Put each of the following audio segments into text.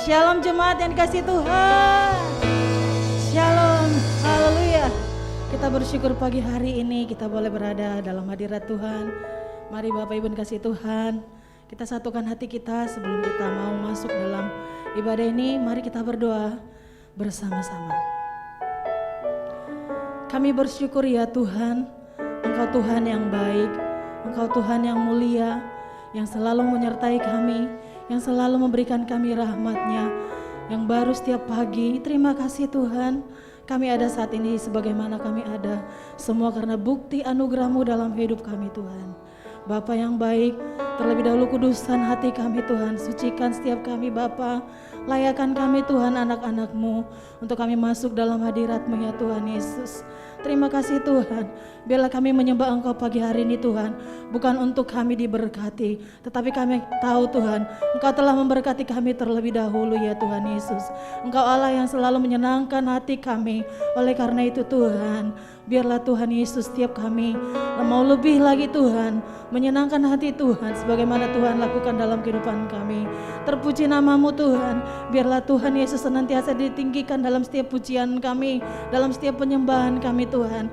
Shalom jemaat yang dikasihi Tuhan. Shalom, haleluya. Kita bersyukur pagi hari ini kita boleh berada dalam hadirat Tuhan. Mari Bapak Ibu dikasihi Tuhan, kita satukan hati kita sebelum kita mau masuk dalam ibadah ini. Mari kita berdoa bersama-sama. Kami bersyukur ya Tuhan, Engkau Tuhan yang baik, Engkau Tuhan yang mulia, yang selalu menyertai kami, yang selalu memberikan kami rahmat-Nya, yang baru setiap pagi. Terima kasih Tuhan, kami ada saat ini sebagaimana kami ada, semua karena bukti anugerah-Mu dalam hidup kami Tuhan. Bapa yang baik, terlebih dahulu kuduskan hati kami Tuhan, sucikan setiap kami Bapa, layakan kami Tuhan anak-anak-Mu, untuk kami masuk dalam hadirat-Mu ya Tuhan Yesus. Terima kasih Tuhan, biarlah kami menyembah Engkau pagi hari ini Tuhan, bukan untuk kami diberkati, tetapi kami tahu Tuhan, Engkau telah memberkati kami terlebih dahulu ya Tuhan Yesus. Engkau Allah yang selalu menyenangkan hati kami, oleh karena itu Tuhan, biarlah Tuhan Yesus setiap kami mau lebih lagi Tuhan, menyenangkan hati Tuhan, sebagaimana Tuhan lakukan dalam kehidupan kami. Terpuji nama-Mu Tuhan, biarlah Tuhan Yesus senantiasa ditinggikan dalam setiap pujian kami, dalam setiap penyembahan kami Tuhan.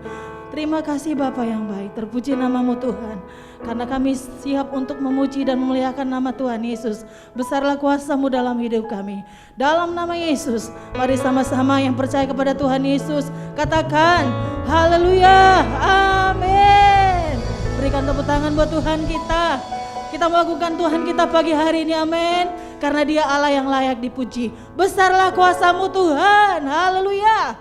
Terima kasih Bapa yang baik, terpuji nama-Mu Tuhan, karena kami siap untuk memuji dan memuliakan nama Tuhan Yesus. Besarlah kuasa-Mu dalam hidup kami. Dalam nama Yesus, mari sama-sama yang percaya kepada Tuhan Yesus, katakan haleluya, amin. Berikan tepuk tangan buat Tuhan kita. Kita melakukan Tuhan kita pagi hari ini, amin. Karena Dia Allah yang layak dipuji. Besarlah kuasa-Mu Tuhan, haleluya.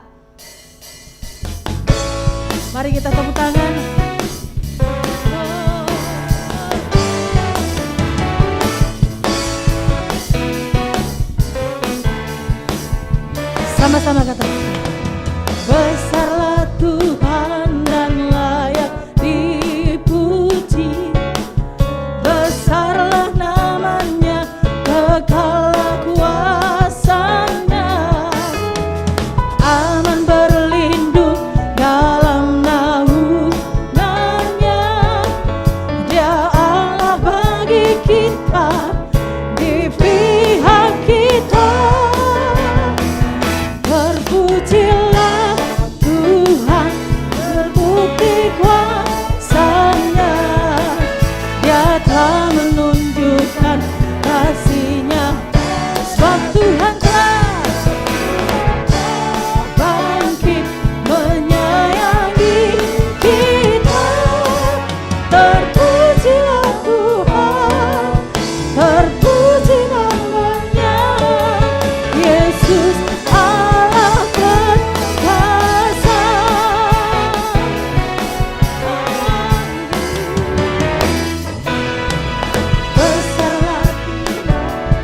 Mari kita tepuk tangan. Sama-sama katakan. Besarlah Tuhan dan layak dipuji. Besarlah namanya, kekallah kuasanya. Aman berlindung dalam naungannya. Dia Allah bagi kita, di pihak kita. Terpujilah Tuhan, terbukti kuasanya. Dia telah menunjukkan kasih-Nya, sebab Tuhan telah bangkit menyayangi kita. Terpujilah Tuhan, terpuji namanya, Yesus Allah perkasa. Besarlah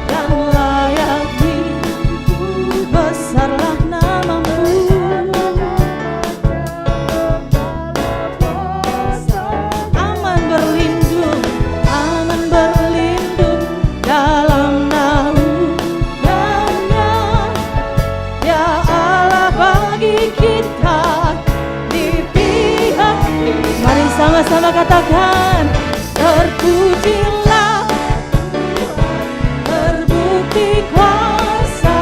dan layak dipuji, besarlah nama-Mu. Aman berlindung dalam naungannya. Ya Allah bagi kita, di pihak. Mari sama-sama katakan, terpujilah, terbukti kuasa.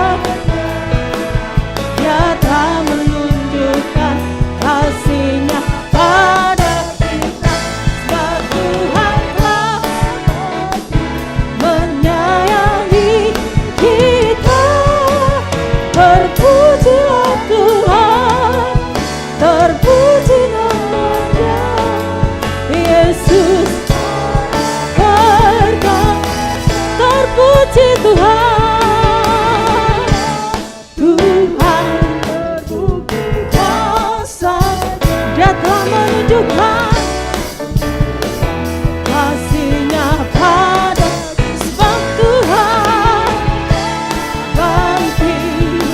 Dia telah menunjukkan kasih-Nya pada kita, sebab Tuhan telah menyayangi kita. Terpujilah Tuhan, terpuji namanya, Yesus berkat. Terpuji Tuhan, Tuhan terbukti kuasa. Dia telah menunjukkan kasih-Nya pada, sebab Tuhan bangkit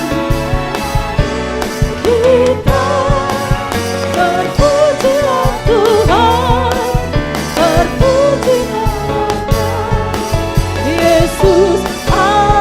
kita. Terpujilah Tuhan, terpuji namanya, Yesus Allah.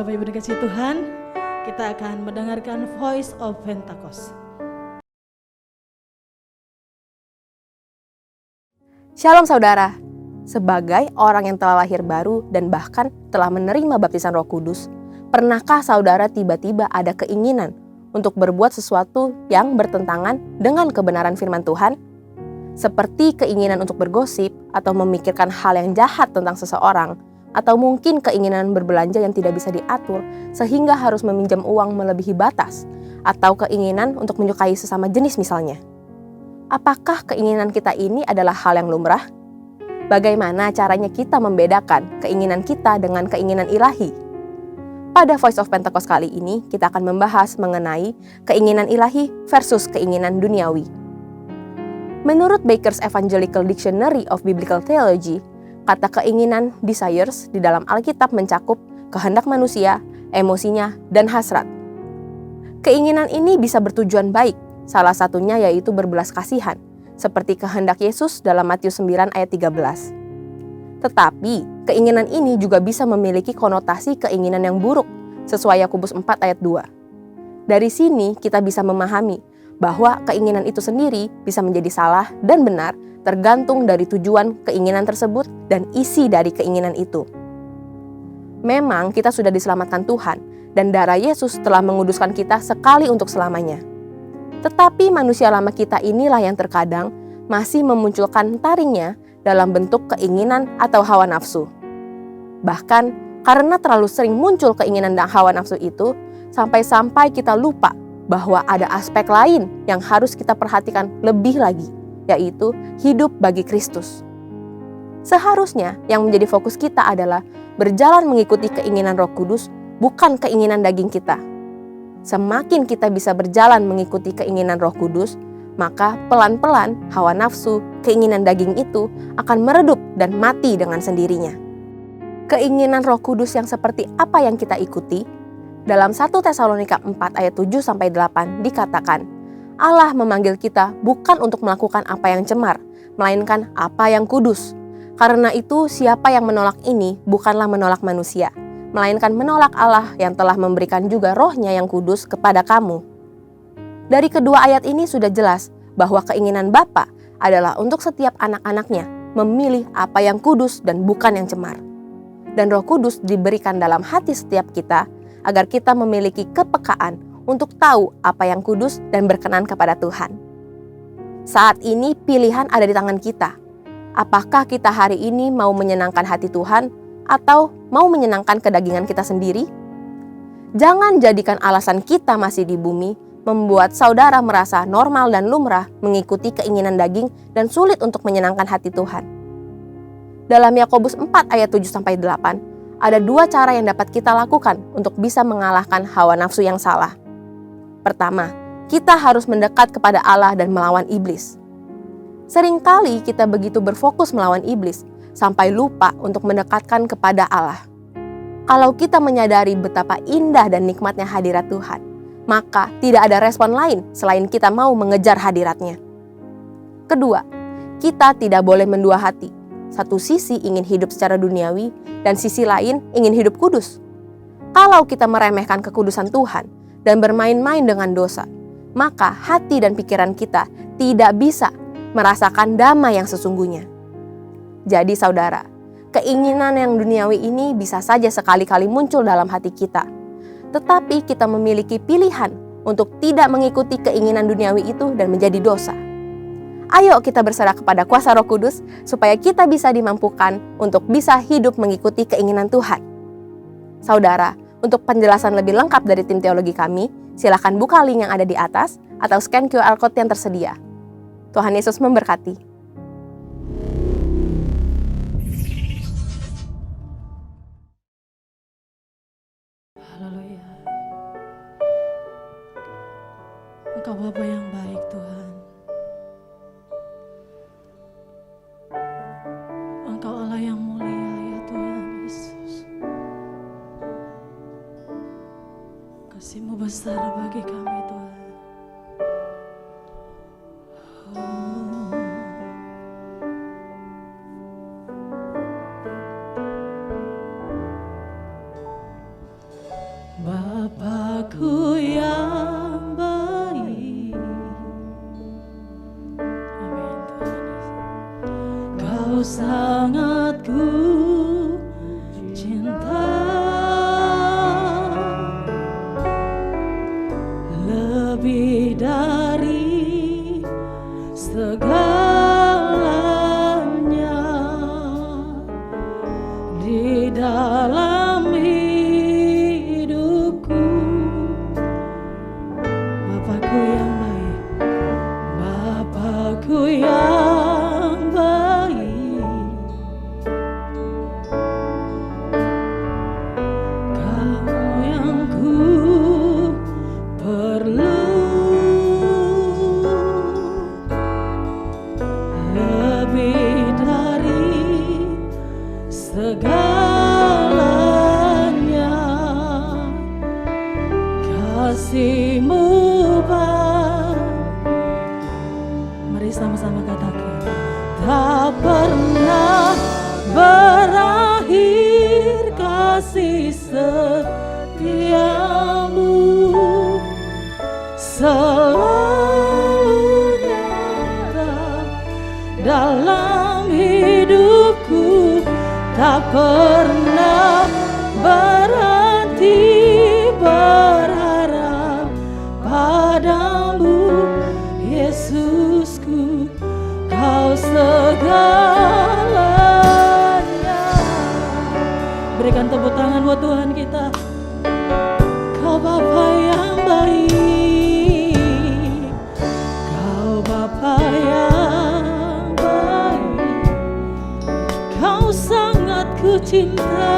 Bapak Ibu dikasih Tuhan, kita akan mendengarkan Voice of Pentecost. Shalom saudara, sebagai orang yang telah lahir baru dan bahkan telah menerima baptisan Roh Kudus, pernahkah saudara tiba-tiba ada keinginan untuk berbuat sesuatu yang bertentangan dengan kebenaran firman Tuhan? Seperti keinginan untuk bergosip atau memikirkan hal yang jahat tentang seseorang, atau mungkin keinginan berbelanja yang tidak bisa diatur sehingga harus meminjam uang melebihi batas, atau keinginan untuk menyukai sesama jenis misalnya. Apakah keinginan kita ini adalah hal yang lumrah? Bagaimana caranya kita membedakan keinginan kita dengan keinginan ilahi? Pada Voice of Pentecost kali ini, kita akan membahas mengenai keinginan ilahi versus keinginan duniawi. Menurut Baker's Evangelical Dictionary of Biblical Theology, kata keinginan desires di dalam Alkitab mencakup kehendak manusia, emosinya, dan hasrat. Keinginan ini bisa bertujuan baik, salah satunya yaitu berbelas kasihan, seperti kehendak Yesus dalam Matius 9 ayat 13. Tetapi, keinginan ini juga bisa memiliki konotasi keinginan yang buruk, sesuai Yakobus 4 ayat 2. Dari sini kita bisa memahami bahwa keinginan itu sendiri bisa menjadi salah dan benar tergantung dari tujuan keinginan tersebut dan isi dari keinginan itu. Memang kita sudah diselamatkan Tuhan dan darah Yesus telah menguduskan kita sekali untuk selamanya. Tetapi manusia lama kita inilah yang terkadang masih memunculkan taringnya dalam bentuk keinginan atau hawa nafsu. Bahkan karena terlalu sering muncul keinginan dan hawa nafsu itu, sampai-sampai kita lupa bahwa ada aspek lain yang harus kita perhatikan lebih lagi, yaitu hidup bagi Kristus. Seharusnya yang menjadi fokus kita adalah berjalan mengikuti keinginan Roh Kudus, bukan keinginan daging kita. Semakin kita bisa berjalan mengikuti keinginan Roh Kudus, maka pelan-pelan hawa nafsu, keinginan daging itu akan meredup dan mati dengan sendirinya. Keinginan Roh Kudus yang seperti apa yang kita ikuti? Dalam 1 Tesalonika 4 ayat 7-8 dikatakan, Allah memanggil kita bukan untuk melakukan apa yang cemar, melainkan apa yang kudus. Karena itu siapa yang menolak ini bukanlah menolak manusia, melainkan menolak Allah yang telah memberikan juga Roh-Nya yang kudus kepada kamu. Dari kedua ayat ini sudah jelas bahwa keinginan Bapa adalah untuk setiap anak-anaknya memilih apa yang kudus dan bukan yang cemar. Dan Roh Kudus diberikan dalam hati setiap kita agar kita memiliki kepekaan untuk tahu apa yang kudus dan berkenan kepada Tuhan. Saat ini pilihan ada di tangan kita. Apakah kita hari ini mau menyenangkan hati Tuhan atau mau menyenangkan kedagingan kita sendiri? Jangan jadikan alasan kita masih di bumi membuat saudara merasa normal dan lumrah mengikuti keinginan daging dan sulit untuk menyenangkan hati Tuhan. Dalam Yakobus 4 ayat 7-8, ada dua cara yang dapat kita lakukan untuk bisa mengalahkan hawa nafsu yang salah. Pertama, kita harus mendekat kepada Allah dan melawan iblis. Seringkali kita begitu berfokus melawan iblis, sampai lupa untuk mendekatkan kepada Allah. Kalau kita menyadari betapa indah dan nikmatnya hadirat Tuhan, maka tidak ada respon lain selain kita mau mengejar hadiratnya. Kedua, kita tidak boleh mendua hati. Satu sisi ingin hidup secara duniawi, dan sisi lain ingin hidup kudus. Kalau kita meremehkan kekudusan Tuhan dan bermain-main dengan dosa, maka hati dan pikiran kita tidak bisa merasakan damai yang sesungguhnya. Jadi saudara, keinginan yang duniawi ini bisa saja sekali-kali muncul dalam hati kita. Tetapi kita memiliki pilihan untuk tidak mengikuti keinginan duniawi itu dan menjadi dosa. Ayo kita berserah kepada kuasa Roh Kudus supaya kita bisa dimampukan untuk bisa hidup mengikuti keinginan Tuhan. Saudara, untuk penjelasan lebih lengkap dari tim teologi kami, silakan buka link yang ada di atas atau scan QR Code yang tersedia. Tuhan Yesus memberkati. Haleluya. Engkau Bapa yang baik Tuhan. Engkau Allah yang mulia ya Tuhan Yesus. Kasih-Mu besar bagi kami Tuhan. Bapakku yang baik. Amin Tuhan. Kau sangat ku cinta, lebih dari segalanya di dalam hidupku. Bapakku yang baik, Bapakku yang baik, Kau yang ku perlu, lebih dari segalanya. Kasih-Mu mari sama-sama katakan, tak pernah berakhir kasih setiamu, selalu nyata dalam hidupku, tak pernah berhenti berharap padamu, Yesusku, Kau segalanya. Berikan tepuk tangan buat Tuhan kita. Kau Bapa yang baik, Kau Bapa yang baik, Kau sangat ku cinta.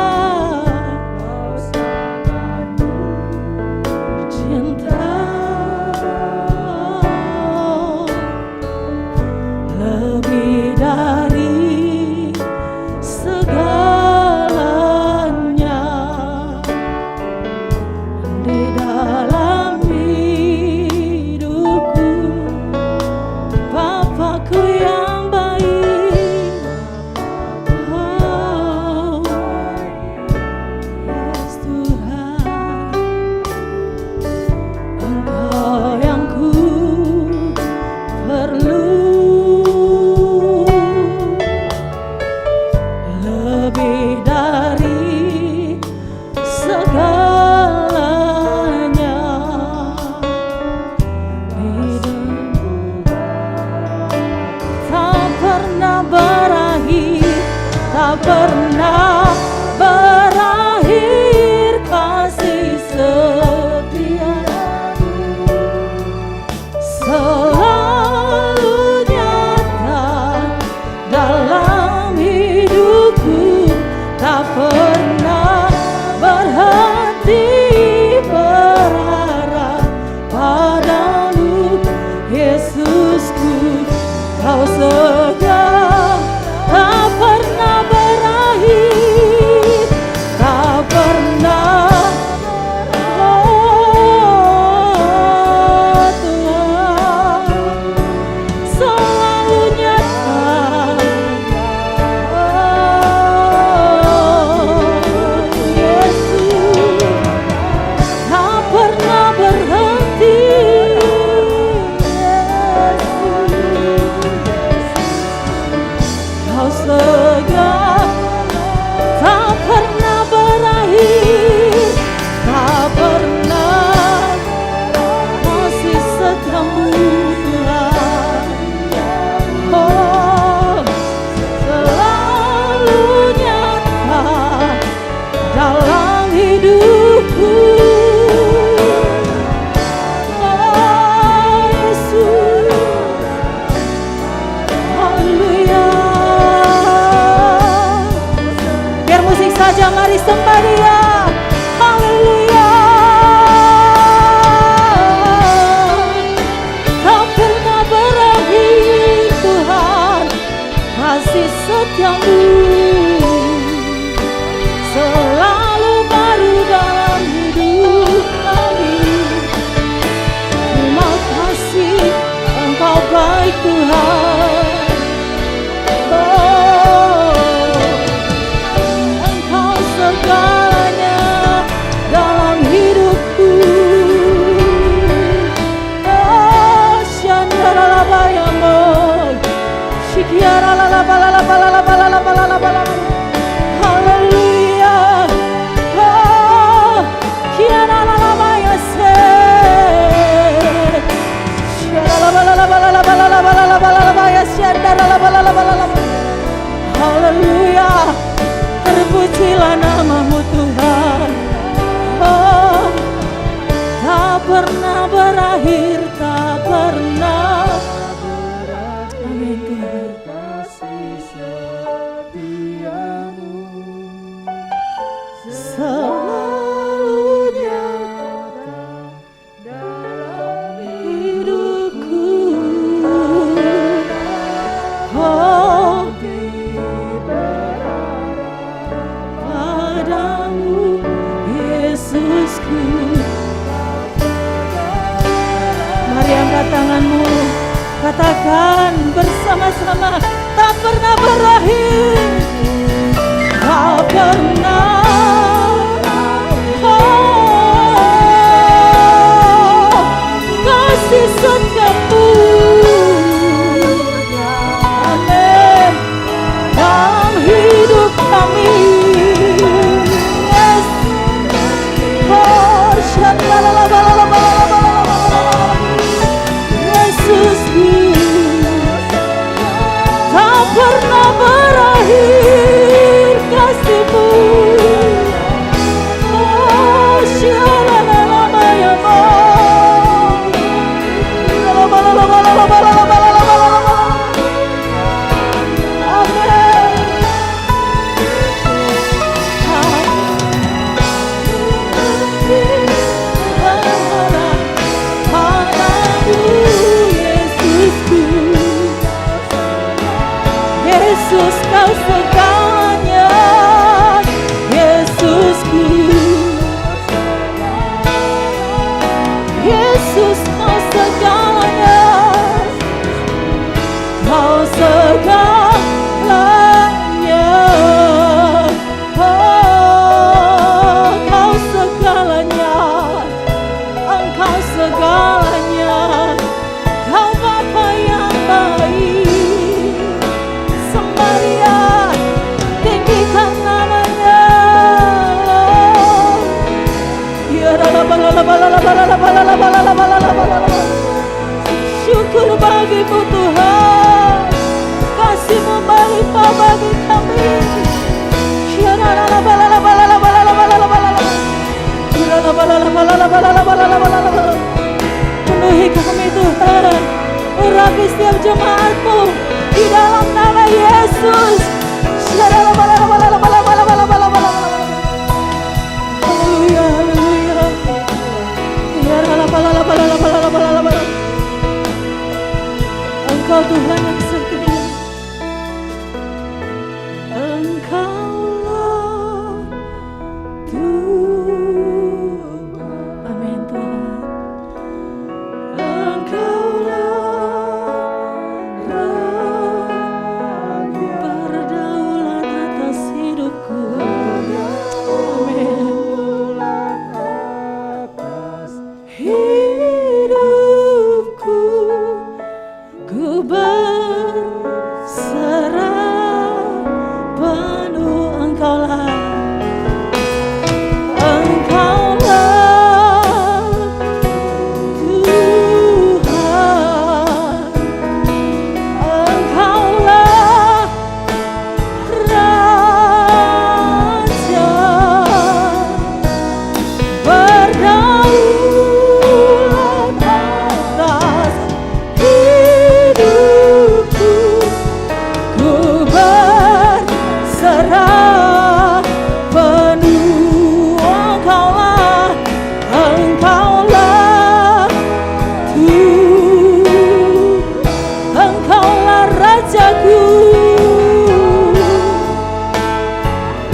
Haleluya, terpujilah namamu Tuhan. Oh, tak pernah berakhir, tak pernah. Amin Tuhan. Selalu nyata dalam hidupku. Oh, padamu Yesusku. Mari angkat tanganmu, katakan bersama-sama, tak pernah berakhir, tak pernah. Kasih setiamu, amin, dalam hidup kami. Yes. Oh, Yesusku, tak pernah berakhir kasih-Mu. Oh, Yesus, Kau segalanya, Yesusku. Yesus, Kau segalanya, Kau segalanya. Oh, Kau segalanya, Engkau segalanya. Kau Bapa yang baik, Samaria, tinggikan namanya. Syukur bagimu Tuhan, kasih-Mu melimpah bagi kami. Penuhi kami Tuhan, urapi setiap jemaat-Mu di dalam nama Yesus. Haleluya, haleluya. Engkau Tuhan yang setia, Engkaulah Tuhan. Amin Tuhan. Engkaulah Raja, berdaulat atas hidupku. Amin. Hidupku ku berserah penuh, Engkaulah, Engkaulah Tuhan, Engkaulah Raja, berdaulat atas hidupku. Ku berserah penuh, Engkaulah, Engkaulah Tuhan, Engkaulah Rajaku.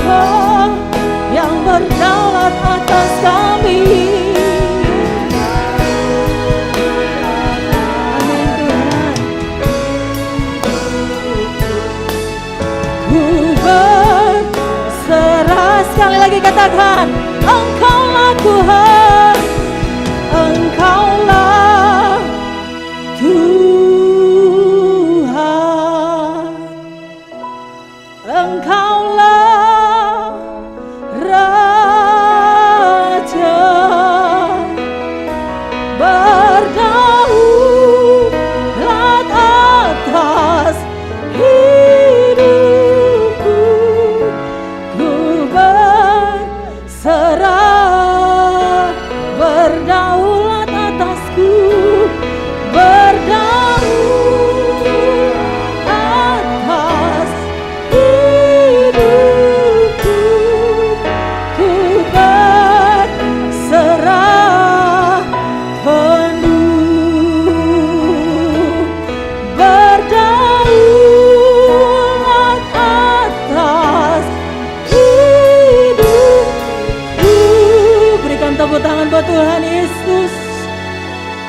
Oh, yang berdaulat atas kami. Amin Tuhan. Ku berserah, sekali lagi katakan, Engkaulah Tuhan, Engkaulah Tuhan, Engkaulah Raja, berdaulat atas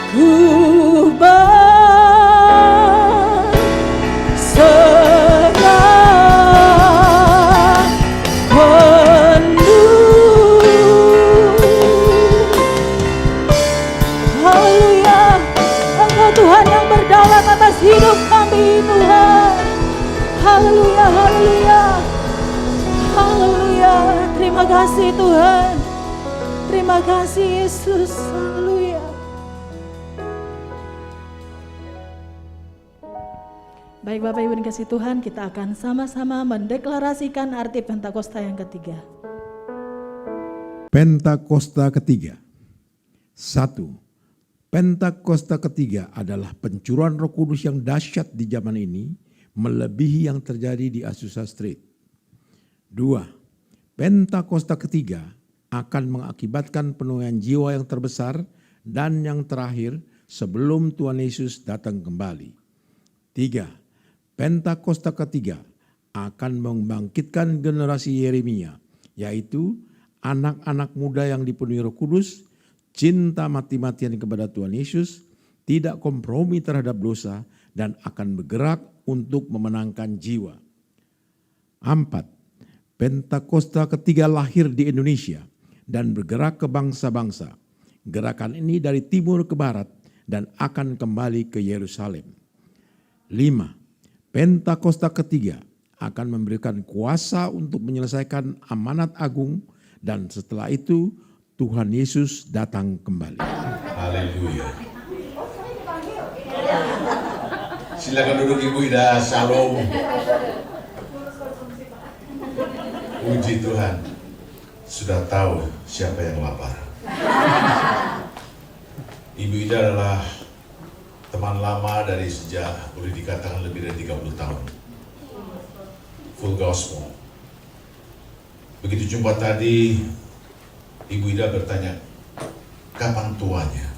ku berserah penuh. Haleluya, Engkau Tuhan yang berdaulat atas hidup kami Tuhan. Haleluya, haleluya, haleluya. Terima kasih Tuhan. Terima kasih Yesus. Haleluya. Baik Bapak Ibu dikasih Tuhan, kita akan sama-sama mendeklarasikan arti Pentakosta yang ketiga. Pentakosta ketiga. 1. Pentakosta ketiga adalah pencurahan Roh Kudus yang dahsyat di zaman ini, melebihi yang terjadi di Azusa Street. 2. Pentakosta ketiga akan mengakibatkan penuaian jiwa yang terbesar dan yang terakhir sebelum Tuhan Yesus datang kembali. 3. Pentakosta ketiga akan membangkitkan generasi Yeremia, yaitu anak-anak muda yang dipenuhi Roh Kudus, cinta mati-matian kepada Tuhan Yesus, tidak kompromi terhadap dosa, dan akan bergerak untuk memenangkan jiwa. 4. Pentakosta ketiga lahir di Indonesia dan bergerak ke bangsa-bangsa. Gerakan ini dari timur ke barat dan akan kembali ke Yerusalem. 5. Pentakosta ketiga akan memberikan kuasa untuk menyelesaikan amanat agung dan setelah itu Tuhan Yesus datang kembali. Haleluya. Silakan duduk Ibu Ida, Shalom. Puji Tuhan, sudah tahu siapa yang lapar. Ibu Ida adalah teman lama dari sejak boleh dikatakan lebih dari 30 tahun. Full gospel. Begitu jumpa tadi, Ibu Ida bertanya, kapan tuanya?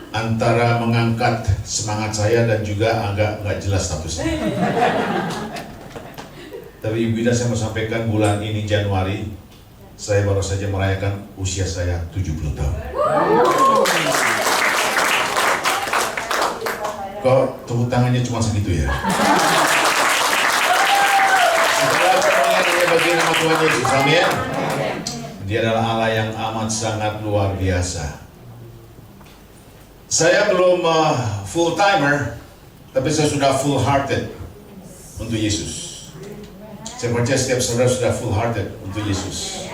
Antara mengangkat semangat saya dan juga agak nggak jelas statusnya. Tapi Ibu Ida, saya mau sampaikan bulan ini Januari, saya baru saja merayakan usia saya 70 tahun. Kok tepuk tangannya cuma segitu ya? Setelah pendengarannya bagi nama Tuhan Yesus, amin. Dia adalah Allah yang amat sangat luar biasa. Saya belum full timer, tapi saya sudah full hearted untuk Yesus. Saya percaya setiap saudara sudah full hearted untuk Yesus.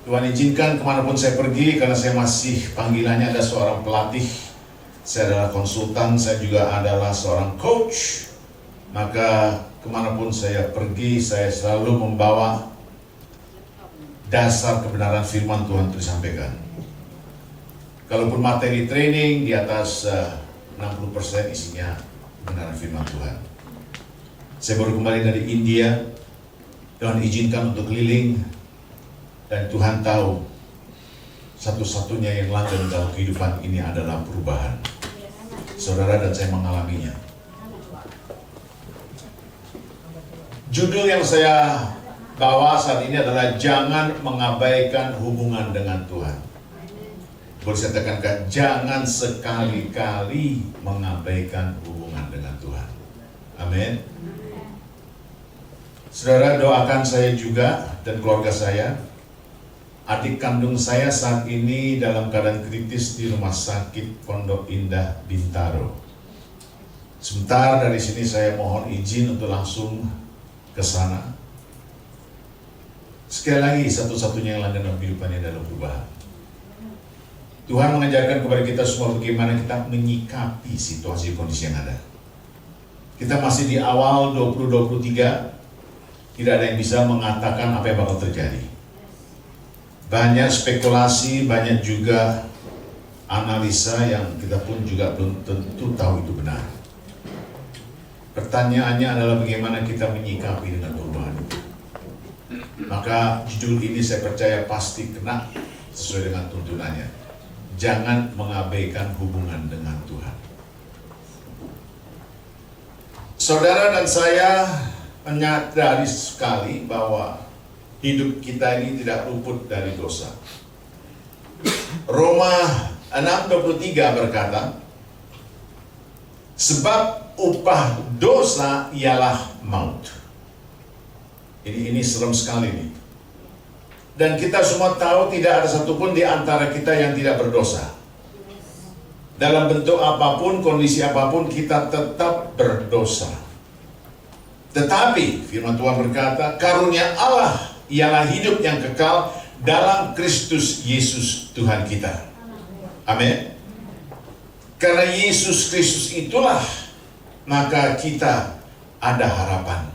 Tuhan izinkan kemanapun saya pergi, karena saya masih panggilannya ada seorang pelatih. Saya adalah konsultan, saya juga adalah seorang coach. Maka kemanapun saya pergi, saya selalu membawa dasar kebenaran firman Tuhan untuk disampaikan. Kalaupun materi training di atas 60% isinya kebenaran firman Tuhan. Saya baru kembali dari India, Tuhan izinkan untuk keliling, dan Tuhan tahu satu-satunya yang langgeng dalam kehidupan ini adalah perubahan. Saudara dan saya mengalaminya. Judul yang saya bawa saat ini adalah jangan mengabaikan hubungan dengan Tuhan. Boleh saya tekankan, jangan sekali-kali mengabaikan hubungan dengan Tuhan. Amin. Saudara, doakan saya juga dan keluarga saya. Adik kandung saya saat ini dalam keadaan kritis di Rumah Sakit Pondok Indah Bintaro. Sebentar dari sini saya mohon izin untuk langsung ke sana. Sekali lagi, satu-satunya yang langgeng dalam kehidupannya adalah perubahan. Tuhan mengajarkan kepada kita semua bagaimana kita menyikapi situasi kondisi yang ada. Kita masih di awal 2023, tidak ada yang bisa mengatakan apa yang bakal terjadi. Banyak spekulasi, banyak juga analisa yang kita pun juga belum tentu tahu itu benar. Pertanyaannya adalah bagaimana kita menyikapi dengan perubahan itu. Maka judul ini saya percaya pasti kena sesuai dengan tuntunannya. Jangan mengabaikan hubungan dengan Tuhan. Saudara dan saya menyadari sekali bahwa hidup kita ini tidak luput dari dosa. Roma 6:23 berkata, sebab upah dosa ialah maut. Ini serem sekali nih. Dan kita semua tahu tidak ada satupun di antara kita yang tidak berdosa. Dalam bentuk apapun, kondisi apapun, kita tetap berdosa. Tetapi firman Tuhan berkata, karunia Allah ialah hidup yang kekal dalam Kristus Yesus Tuhan kita. Amin. Karena Yesus Kristus itulah, maka kita ada harapan.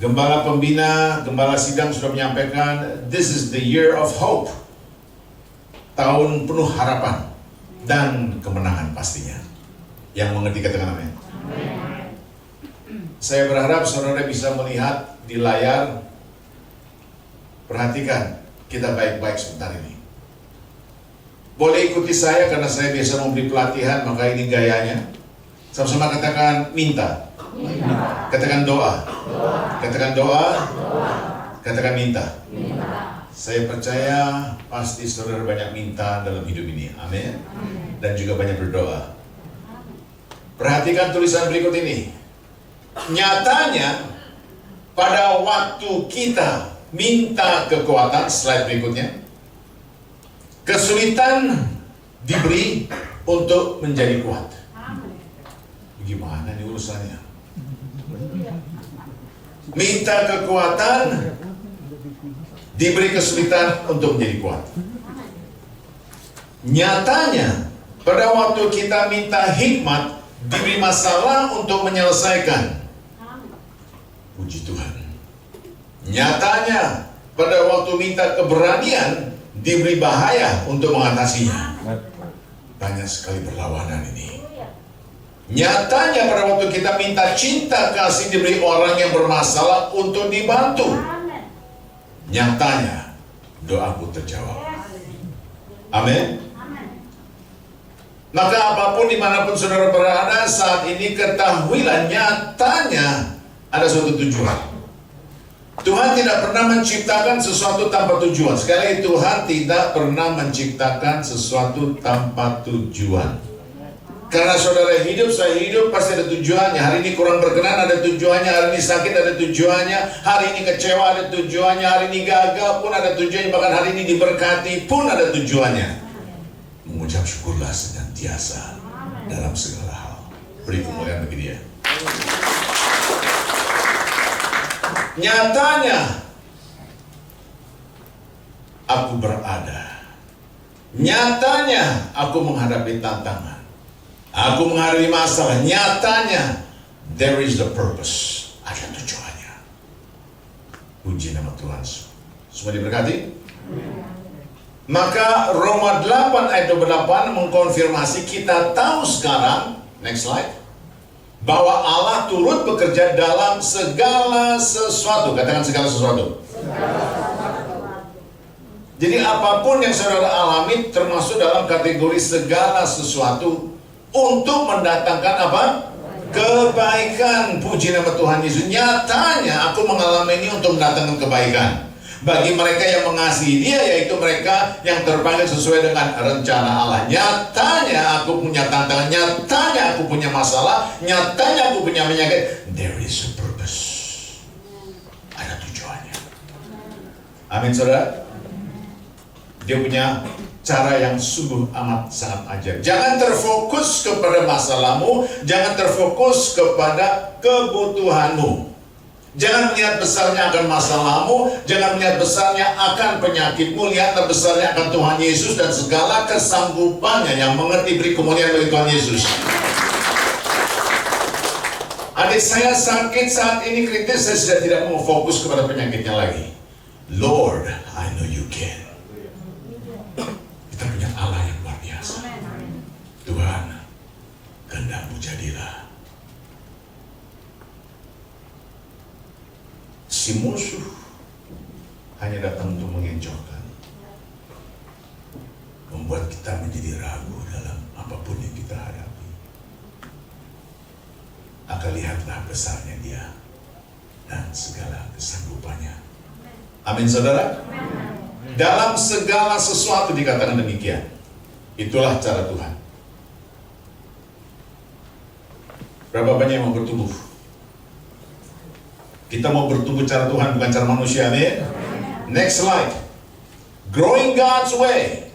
Gembala pembina, gembala sidang sudah menyampaikan, this is the year of hope. Tahun penuh harapan dan kemenangan pastinya. Yang mengerti katakan amin. Saya berharap saudara bisa melihat di layar. Perhatikan, kita baik-baik sebentar ini. Boleh ikuti saya karena saya biasa memberi pelatihan, maka ini gayanya. Sama-sama katakan minta. Katakan doa. Katakan doa. Katakan minta. Saya percaya pasti saudara banyak minta dalam hidup ini. Amin. Dan juga banyak berdoa. Perhatikan tulisan berikut ini. Nyatanya pada waktu kita minta kekuatan, slide berikutnya, kesulitan diberi untuk menjadi kuat. Gimana nih urusannya? Minta kekuatan, diberi kesulitan untuk menjadi kuat. Nyatanya pada waktu kita minta hikmat, diberi masalah untuk menyelesaikan. Puji Tuhan. Nyatanya pada waktu minta keberanian, diberi bahaya untuk mengatasinya. Banyak sekali perlawanan ini. Nyatanya pada waktu kita minta cinta kasih, diberi orang yang bermasalah untuk dibantu. Nyatanya doaku terjawab. Amin. Maka apapun dimanapun saudara berada saat ini, ketahuilah nyatanya ada suatu tujuan. Tuhan tidak pernah menciptakan sesuatu tanpa tujuan. Sekali lagi, Tuhan tidak pernah menciptakan sesuatu tanpa tujuan. Karena saudara hidup, saya hidup, pasti ada tujuannya. Hari ini kurang berkenan, ada tujuannya. Hari ini sakit, ada tujuannya. Hari ini kecewa, ada tujuannya. Hari ini gagal pun ada tujuannya. Bahkan hari ini diberkati pun ada tujuannya. Mengucap syukurlah senantiasa dalam segala hal. Beri kemuliaan bagi Dia. Nyatanya aku berada. Nyatanya aku menghadapi tantangan. Aku menghadapi masalah. Nyatanya there is the purpose. Ada tujuannya. Puji nama Tuhan. Semua diberkati. Maka Roma 8 ayat 28 mengkonfirmasi, kita tahu sekarang, next slide, bahwa Allah turut bekerja dalam segala sesuatu. Katakan segala sesuatu. Jadi apapun yang saudara alami termasuk dalam kategori segala sesuatu untuk mendatangkan apa? Kebaikan. Puji nama Tuhan Yesus. Nyatanya aku mengalami ini untuk mendatangkan kebaikan bagi mereka yang mengasihi Dia, yaitu mereka yang terpanggil sesuai dengan rencana Allah. Nyatanya aku punya tantangan, nyatanya aku punya masalah, nyatanya aku punya penyakit. There is a purpose. Ada tujuannya. Amin, saudara. Dia punya cara yang sungguh amat sangat ajaib. Jangan terfokus kepada masalahmu, jangan terfokus kepada kebutuhanmu. Jangan melihat besarnya akan masalahmu, jangan melihat besarnya akan penyakitmu, lihatlah besarnya akan Tuhan Yesus dan segala kesanggupannya. Yang mengerti beri kemuliaan bagi Tuhan Yesus. Adik saya sakit saat ini kritis, saya sudah tidak mau fokus kepada penyakitnya lagi. Lord, I know you can. Kita punya Allah yang luar biasa. Tuhan, kehendak-Mu jadilah. Si musuh hanya datang untuk mengecohkan, membuat kita menjadi ragu dalam apapun yang kita hadapi. Akan lihatlah besarnya Dia dan segala kesanggupannya. Amin, saudara. Dalam segala sesuatu dikatakan demikian. Itulah cara Tuhan. Berapa banyak yang mau bertumbuh? Kita mau bertumbuh cara Tuhan, bukan cara manusia. Amin. Next slide. Growing God's way.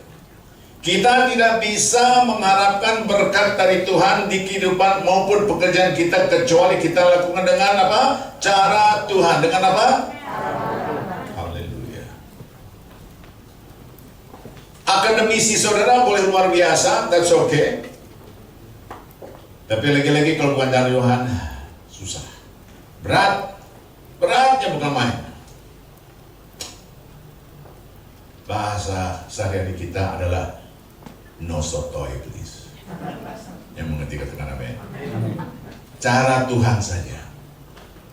Kita tidak bisa mengharapkan berkat dari Tuhan di kehidupan maupun pekerjaan kita kecuali kita lakukan dengan apa? Cara Tuhan. Dengan apa? Haleluya. Akademisi saudara boleh luar biasa, that's okay. Tapi lagi-lagi kalau bukan dari Tuhan, susah. Beratnya bukan main. Bahasa sehari-hari kita adalah no sotoy please. Yang mengerti katakan amin. Cara Tuhan saja.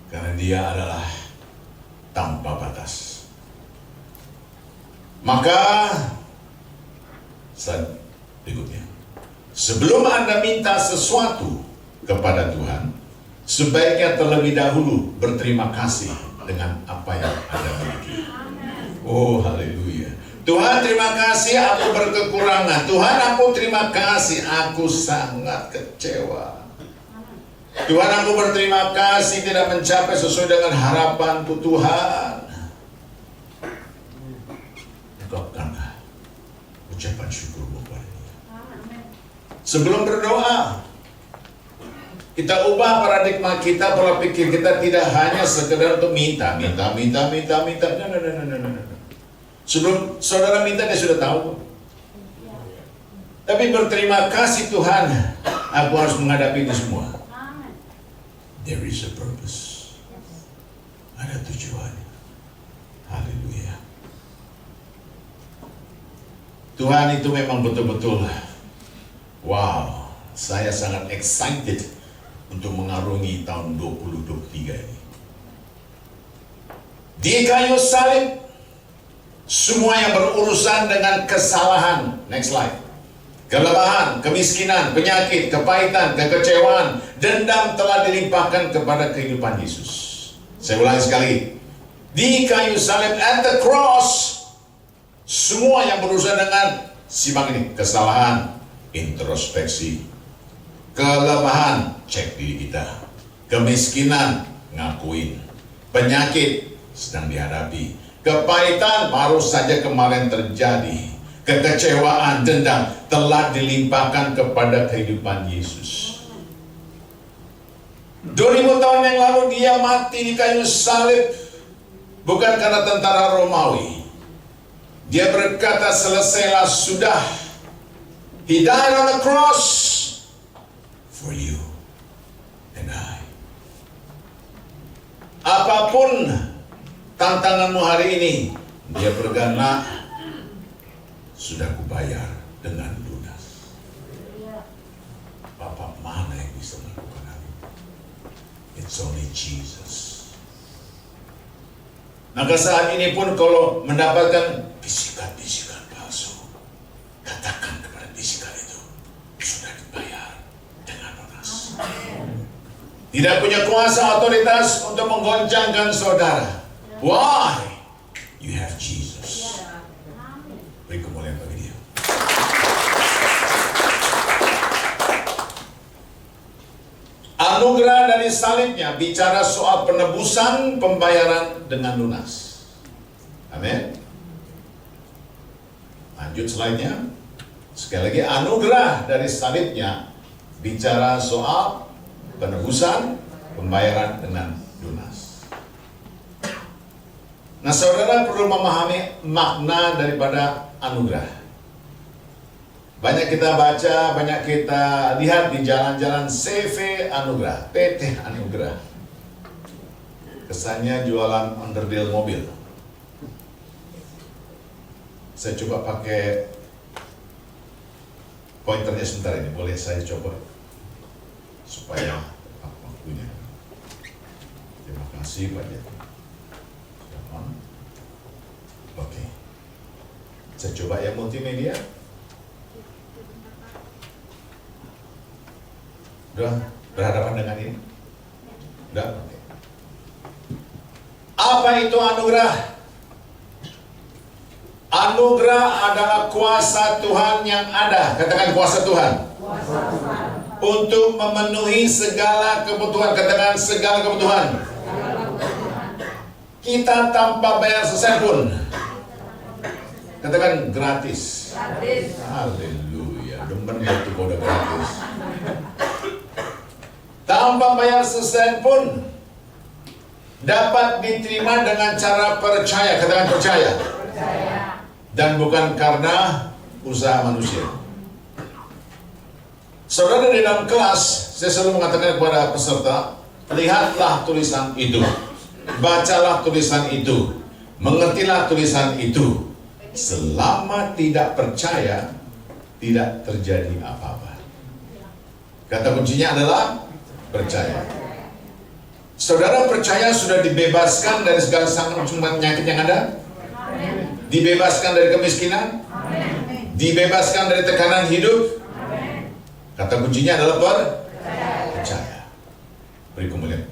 Karena dia adalah tanpa batas. Maka slide berikutnya. Sebelum Anda minta sesuatu kepada Tuhan, sebaiknya terlebih dahulu berterima kasih dengan apa yang Anda miliki. Oh, haleluya. Tuhan, terima kasih aku berkekurangan. Tuhan, aku terima kasih aku sangat kecewa. Tuhan, aku berterima kasih tidak mencapai sesuai dengan harapanku, Tuhan. Ungkapkanlah ucapan syukurmu kepada Dia. Sebelum berdoa, kita ubah paradigma kita, pola pikir kita tidak hanya sekedar untuk minta. No. Sebelum saudara minta, dia sudah tahu. Tapi berterima kasih Tuhan, aku harus menghadapi ini semua. There is a purpose. Ada tujuan. Haleluya. Tuhan itu memang betul-betul, wow, saya sangat excited untuk mengarungi tahun 2023 ini. Di kayu salib, semua yang berurusan dengan kesalahan, next slide, kelemahan, kemiskinan, penyakit, kepahitan, kekecewaan, dendam telah dilimpahkan kepada kehidupan Yesus. Saya ulangi sekali, di kayu salib, at the cross, semua yang berurusan dengan, simak ini, kesalahan, introspeksi, kelemahan, cek diri kita, kemiskinan, ngakuin, penyakit, sedang dihadapi, kepahitan baru saja kemarin terjadi, kekecewaan, dendam telah dilimpahkan kepada kehidupan Yesus. 2000 tahun yang lalu dia mati di kayu salib bukan karena tentara Romawi. Dia berkata, selesailah, sudah. He died on the cross for you and I. Apapun tantanganmu hari ini, dia berkata, sudah kubayar dengan lunas. Bapak mana yang bisa melakukan hal ini? It's only Jesus. Maka saat ini pun kalau mendapatkan bisikan-bisikan palsu, katakan kepada bisikan itu, sudah dibayar dengan lunas. Tidak punya kuasa otoritas untuk menggoncangkan saudara. Why? You have Jesus. Beri kemuliaan bagi Dia. Anugerah dari salibnya bicara soal penebusan, pembayaran dengan lunas. Amin. Lanjut slide-nya. Sekali lagi, anugerah dari salibnya bicara soal penebusan, pembayaran dengan lunas. Nah, saudara perlu memahami makna daripada anugerah. Banyak kita baca, banyak kita lihat di jalan-jalan CV anugerah, PT anugerah. Kesannya jualan onderdil mobil. Saya coba pakai pointernya sebentar ini, boleh saya coba supaya waktunya. Terima kasih Pak Jati. Oke. Saya coba yang multimedia. Udah berhadapan dengan ini? Udah? Oke. Apa itu anugerah? Anugerah adalah kuasa Tuhan yang ada. Katakan kuasa Tuhan. Untuk memenuhi segala kebutuhan. Katakan segala kebutuhan. Kita tanpa bayar sesen pun. Katakan gratis. Haleluya. Demen itu kode gratis. Tanpa bayar sesen pun dapat diterima dengan cara percaya. Katakan percaya. Dan bukan karena usaha manusia. Saudara, di dalam kelas saya selalu mengatakan kepada peserta, lihatlah tulisan itu, bacalah tulisan itu, mengertilah tulisan itu. Selama tidak percaya, tidak terjadi apa-apa. Kata kuncinya adalah percaya. Saudara percaya sudah dibebaskan dari segala penyakit yang ada? Dibebaskan dari kemiskinan? Dibebaskan dari tekanan hidup? Kata kuncinya adalah percaya. Beri kemuliaan.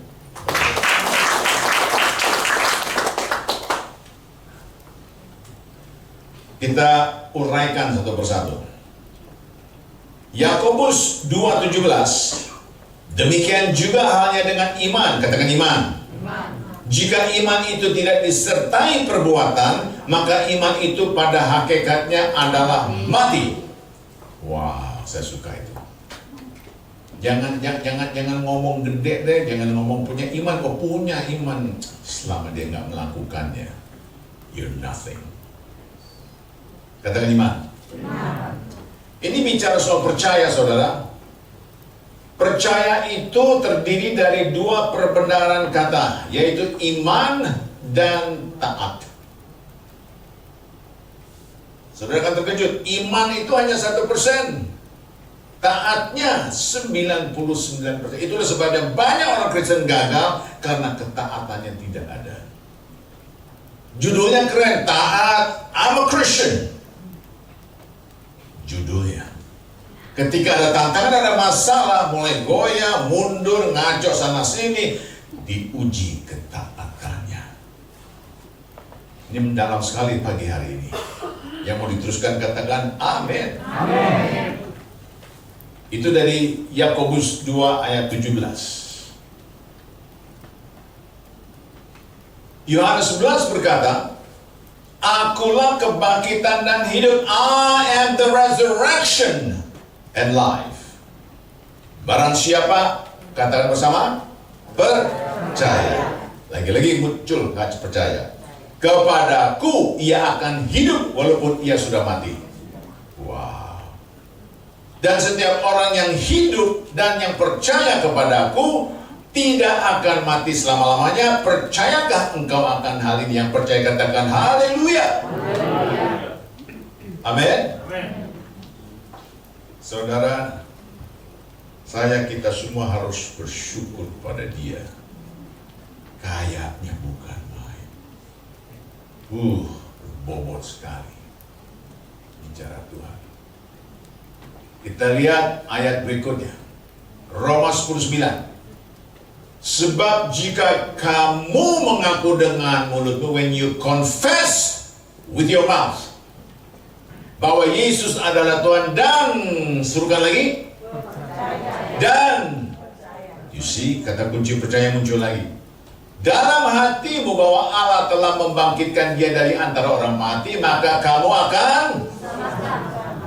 Kita uraikan satu persatu. Yakobus 2:17. Demikian juga halnya dengan iman. Katakan iman. Jika iman itu tidak disertai perbuatan, maka iman itu pada hakikatnya adalah mati. Wah, saya suka itu. Jangan ngomong gede deh, jangan ngomong punya iman. Kok punya iman selama dia nggak melakukannya, you're nothing. Katakan iman. Ini bicara soal percaya, saudara. Percaya itu terdiri dari dua perbendaharaan kata, yaitu iman dan taat. Saudara akan terkejut, iman itu hanya 1%. Taatnya 99%. Itulah sebabnya banyak orang Kristen gagal karena ketaatannya tidak ada. Judulnya keren, taat, I'm a Christian. Judulnya. Ketika ada tantangan, ada masalah, mulai goyah, mundur, ngaco sana sini, diuji ketaatannya. Ini mendalam sekali pagi hari ini. Yang mau diteruskan katakan amin. Amin. Itu dari Yakobus 2 ayat 17. Yohanes 11 berkata, Akulah kebangkitan dan hidup. I am the resurrection and life. Barang siapa, katakan bersama, percaya. Lagi-lagi muncul kata percaya. Kepadaku ia akan hidup walaupun ia sudah mati. Wow. Dan setiap orang yang hidup dan yang percaya kepadaku tidak akan mati selama-lamanya. Percayakah engkau akan hal ini? Yang percaya katakan haleluya. Amin. Saudara, kita semua harus bersyukur pada Dia. Kayaknya bukan main. Bobot sekali bicara Tuhan. Kita lihat ayat berikutnya. Roma 10:9. Sebab jika kamu mengaku dengan mulutmu, when you confess with your mouth bahwa Yesus adalah Tuhan dan suruhkan lagi dan you see, kata kunci percaya muncul lagi. Dalam hatimu bahwa Allah telah membangkitkan Dia dari antara orang mati, maka kamu akan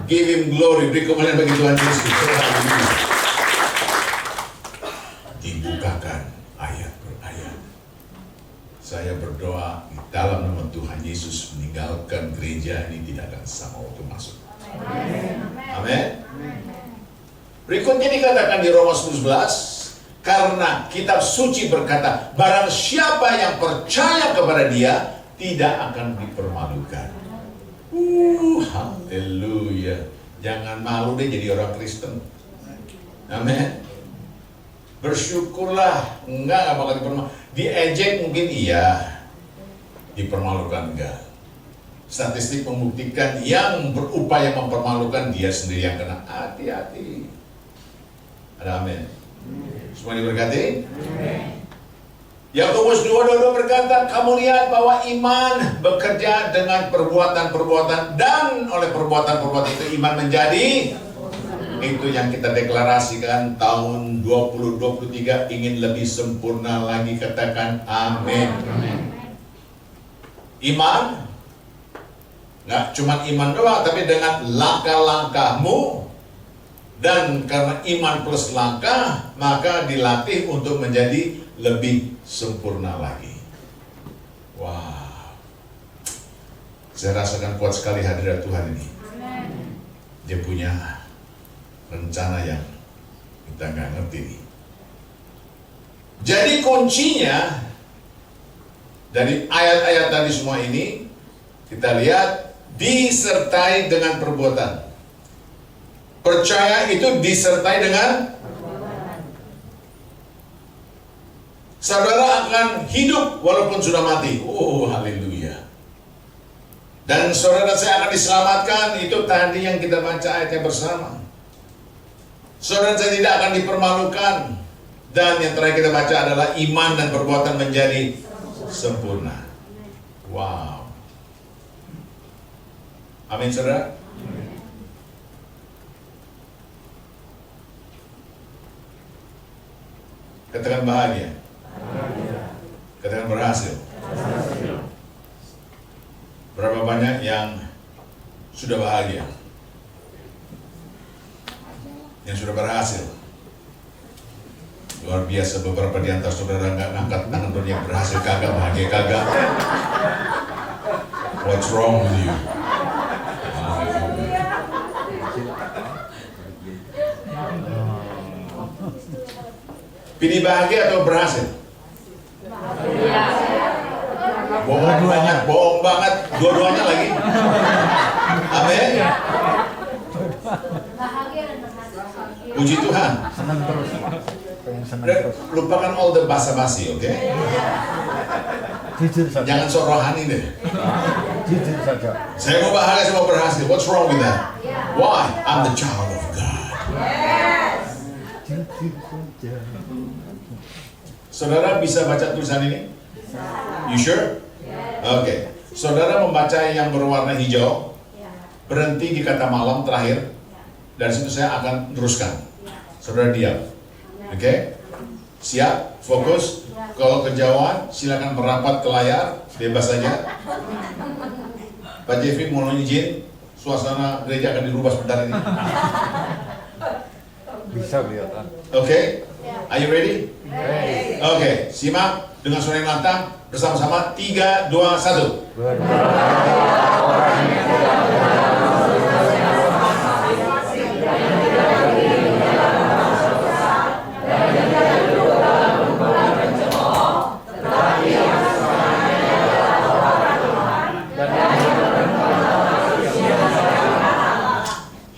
give Him glory. Beri kemuliaan bagi Tuhan Yesus. Dibukakan ayat per ayat. Saya berdoa di dalam nama Tuhan Yesus, meninggalkan gereja ini tidak akan sama waktu masuk. Amin. Berikutnya dikatakan di Roma 11, karena kitab suci berkata, barang siapa yang percaya kepada Dia tidak akan dipermalukan. Haleluya. Jangan malu deh jadi orang Kristen. Amin. Bersyukurlah, enggak bakal dipermalukan. Diejek mungkin iya, dipermalukan enggak. Statistik membuktikan yang berupaya mempermalukan dia sendiri yang kena. Hati-hati. Ada amin. Semua diberkati? Yakobus 2:22 berkata, kamu lihat bahwa iman bekerja dengan perbuatan-perbuatan, dan oleh perbuatan-perbuatan itu iman menjadi. Itu yang kita deklarasikan tahun 2023, ingin lebih sempurna lagi. Katakan amin. Iman, nggak cuma iman doang, tapi dengan langkah-langkahmu. Dan karena iman plus langkah, maka dilatih untuk menjadi lebih sempurna lagi. Wow, saya rasakan kuat sekali hadirat Tuhan ini. Dia punya rencana yang kita nggak ngerti nih. Jadi kuncinya dari ayat-ayat tadi semua ini, kita lihat disertai dengan perbuatan. Percaya itu disertai dengan saudara akan hidup walaupun sudah mati. Oh, haleluya. Dan saudara saya akan diselamatkan. Itu tadi yang kita baca ayatnya bersama. Saudara saya tidak akan dipermalukan. Dan yang terakhir kita baca adalah iman dan perbuatan menjadi sempurna. Wow. Amin, saudara. Katakan bahagia. Katakan berhasil. Berapa banyak yang sudah bahagia? Yang sudah berhasil? Luar biasa, beberapa di antara saudara nggak ngangkat tangan beri yang berhasil kagak, bahagia kagak. What's wrong with you? Pilih bahagia atau berhasil? Bohong banget, dua-duanya lagi. Amin. Puji Tuhan. Senang terus. Senang terus. Lupakan all the basa-basi, oke? Jujur saja. Jangan sok rohani deh. Jujur saja. Saya mau bahagia, saya mau berhasil. What's wrong with that? Why? I'm the child of God. Jujur saja. Saudara bisa baca tulisan ini? You sure? Oke. Saudara membaca yang berwarna hijau, berhenti di kata malam terakhir. Dari situ saya akan teruskan. Saudara diam. Oke? Siap? Fokus? Kalau kejauhan, silakan merapat ke layar, bebas saja. Pak Jeffrey mohon izin, suasana gereja akan dirubah sebentar ini. Bisa kelihatan. Oke? Are you ready? Oke, simak dengan suara yang lantang bersama-sama 3, 2, 1.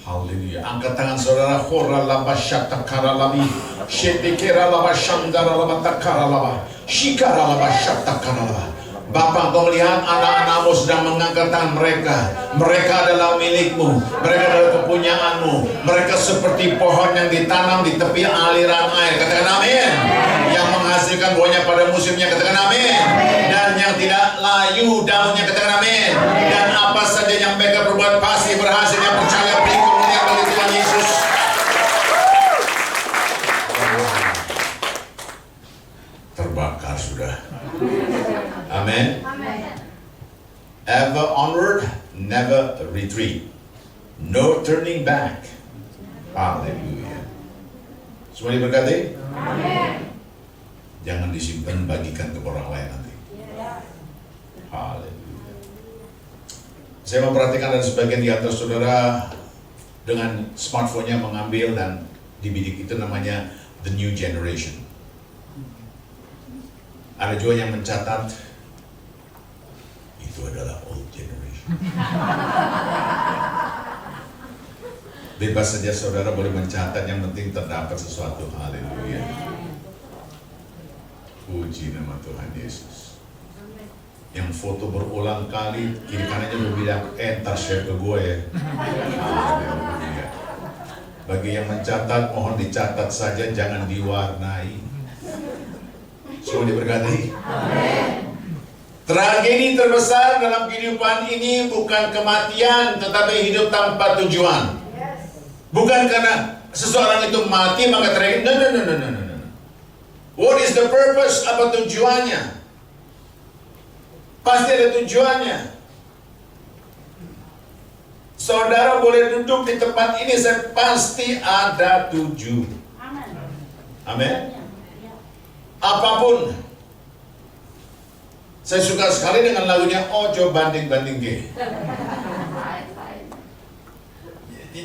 Haleluya. Angkat tangan saudara. Khora laba syata kara labi. Shetikera laba shandara laba takara laba. Shikara laba syata kara laba. Bapak, kau melihat anak-anakmu sedang mengangkat tangan mereka. Mereka adalah milikmu. Mereka adalah kepunyaanmu. Mereka seperti pohon yang ditanam di tepi aliran air. Katakan amin. Yang menghasilkan buahnya pada musimnya. Katakan amin. Dan yang tidak layu daunnya. Katakan amin. Dan apa saja yang mereka berbuat pasti berhasil. Yang percaya beri kemuliaan bagi Tuhan Yesus. Terbakar sudah. Amen. Ever onward, never retreat. No turning back. Haleluya. Semua diberkati? Amen. Jangan disimpan, bagikan ke orang lain nanti. Haleluya. Saya memperhatikan ada sebagian di antara saudara dengan smartphone-nya mengambil dan dibidik, itu namanya the new generation. Ada juga yang mencatat, itu adalah old generation. Bebas saja saudara boleh mencatat, yang penting terdapat sesuatu. Haleluya. Puji nama Tuhan Yesus. Yang foto berulang kali, kiri kanannya lu bilang, ntar share ke gue ya. Haleluya. Bagi yang mencatat, mohon dicatat saja, jangan diwarnai. Semua diberkati. Tragedi terbesar dalam kehidupan ini bukan kematian, tetapi hidup tanpa tujuan. Bukan karena seseorang itu mati maka tragedi. No. What is the purpose? Apa tujuannya? Pasti ada tujuannya. Saudara boleh duduk di tempat ini, saya pasti ada tujuan. Amin. Apapun. Saya suka sekali dengan lagunya Ojo Banding-Banding Ge.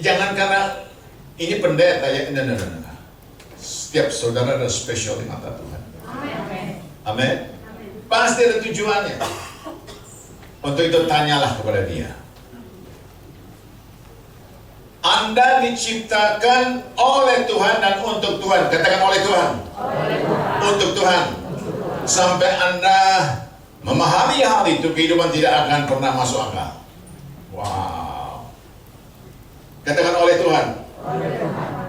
Jangan karena ini pendeta ya. No. Setiap saudara ada spesial di mata Tuhan. Amin. Pasti ada tujuannya. Untuk itu tanyalah kepada Dia. Anda diciptakan oleh Tuhan dan untuk Tuhan. Katakan oleh Tuhan. Untuk Tuhan. Sampai Anda memahami hal itu, kehidupan tidak akan pernah masuk akal. Wow. Katakan oleh Tuhan.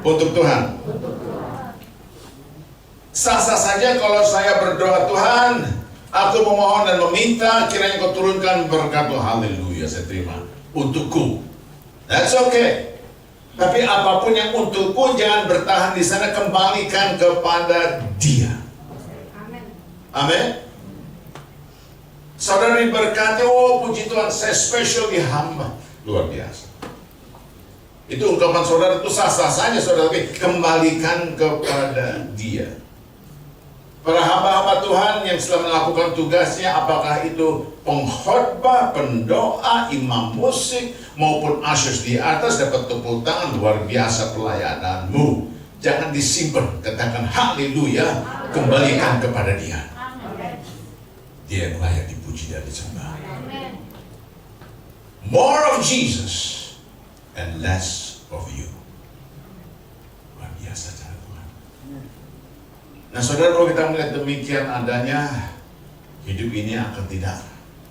Untuk Tuhan. Sah-sah saja kalau saya berdoa, Tuhan, aku memohon dan meminta kiranya kau turunkan berkat-Mu. Haleluya, saya terima. Untukku. That's okay. Tapi apapun yang untukku, jangan bertahan di sana, kembalikan kepada Dia. Amin. Saudara diberkati, oh puji Tuhan, saya spesial di hamba. Luar biasa. Itu ungkapan saudara itu sah-sah saja saudara, tapi kembalikan kepada Dia. Para hamba-hamba Tuhan yang sedang melakukan tugasnya, apakah itu pengkhotbah, pendoa, imam musik, maupun ushers di atas, dapat tepuk tangan, luar biasa pelayananmu. Jangan disimpan, katakan haleluya, kembalikan kepada Dia. Dia yang layak dipuji dan disembah. More of Jesus and less of you. Luar biasa cara Tuhan. Nah saudara, kalau kita melihat demikian adanya, hidup ini akan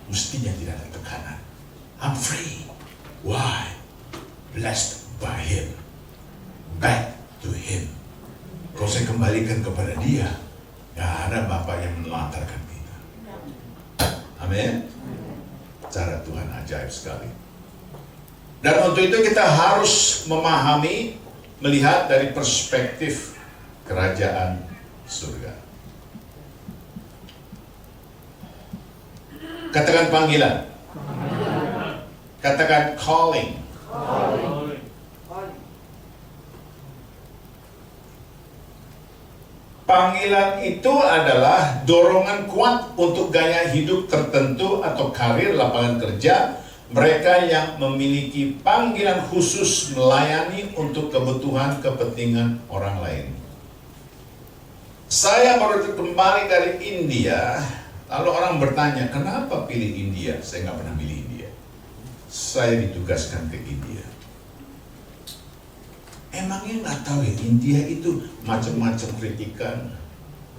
mestinya tidak ada tekanan. I'm free. Why? Blessed by Him. Back to Him. Kalau saya kembalikan kepada Dia, gak ada Bapak yang menelantarkan kita. Amin. Cara Tuhan ajaib sekali. Dan untuk itu kita harus memahami, melihat dari perspektif kerajaan surga. Katakan panggilan. Katakan calling. Panggilan itu adalah dorongan kuat untuk gaya hidup tertentu atau karir, lapangan kerja. Mereka yang memiliki panggilan khusus melayani untuk kebutuhan kepentingan orang lain. Saya baru kembali dari India, lalu orang bertanya, kenapa pilih India? Saya nggak pernah pilih India. Saya ditugaskan ke India. Emangnya nggak tahu ya, India itu macam-macam kritikan,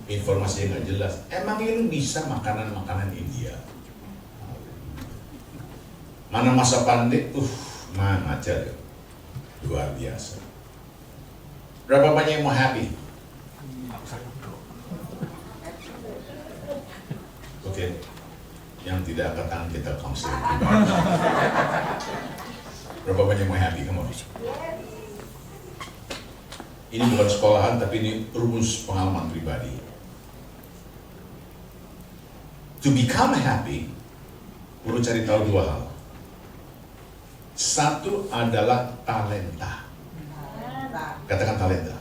informasi yang nggak jelas. Emangnya lu bisa makanan-makanan India? Mana masa pandai? Mana aja deh. Luar biasa. Berapa banyak yang mau happy? Oke. Yang tidak angkat tangan kita konseling pribadi. Berapa banyak yang mau happy? Kamu? Ini bukan sekolahan, tapi ini rumus pengalaman pribadi. To become happy, perlu cari tahu dua hal. Satu adalah talenta. Katakan talenta.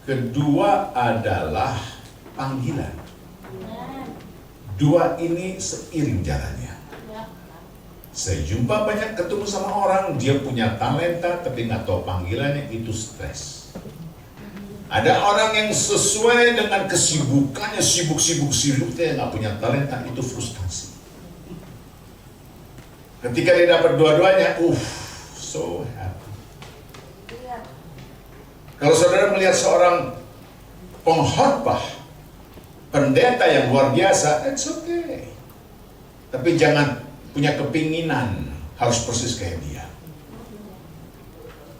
Kedua adalah panggilan. Dua ini seiring jalannya. Saya jumpa banyak ketemu sama orang, dia punya talenta tapi nggak tahu panggilannya, itu stres. Ada orang yang sesuai dengan kesibukannya, sibuk-sibuk dia nggak punya talenta, itu frustasi. Ketika dia dapat dua-duanya, so happy. Kalau saudara melihat seorang pengkhotbah, pendeta yang luar biasa, it's okay. Tapi jangan punya kepinginan harus persis kayak dia.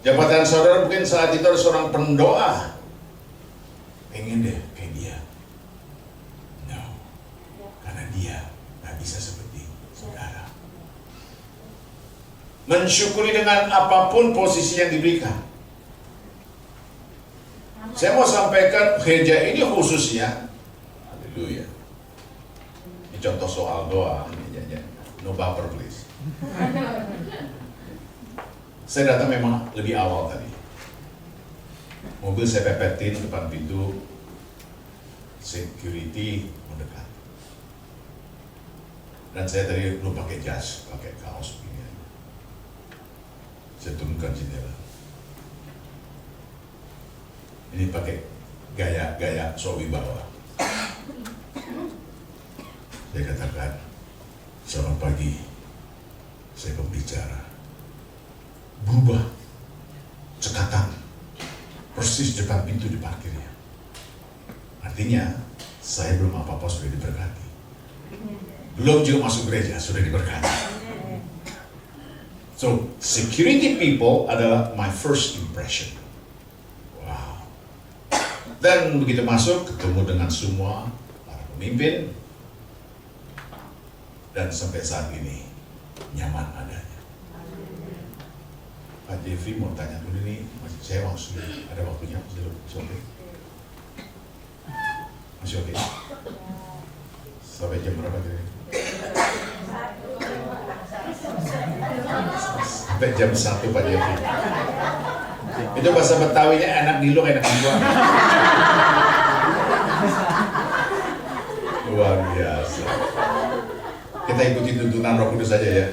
Jabatan saudara mungkin saat itu ada seorang pendoa, pengen deh kayak dia. mensyukuri dengan apapun posisi yang diberikan. Saya mau sampaikan gereja ini khususnya, haleluya. Ini contoh soal doa, no baper please. Saya datang memang lebih awal tadi. Mobil saya pepetin depan pintu, security mendekat. Dan saya tadi belum pakai jas, pakai kaos begini. Saya turunkan jendela. Ini pakai gaya sok wibawa. Saya katakan, selamat pagi, saya pembicara. Berubah, cekatan, persis depan pintu diparkirnya. Artinya, saya belum apa-apa sudah diberkati. Belum juga masuk gereja, sudah diberkati. So, security people adalah my first impression. Wow. Dan begitu masuk, ketemu dengan semua para pemimpin. Dan sampai saat ini, nyaman adanya. Pak Jeffrey mau tanya dulu nih, saya langsung ada waktunya, masih oke? Masih oke? Sampai jam berapa tadi? Sampai jam 1 Pak Jeffrey. Itu bahasa Betawinya enak dilung, enak dibuang. Luar biasa. Kita ikuti tuntunan Roh Kudus saja ya.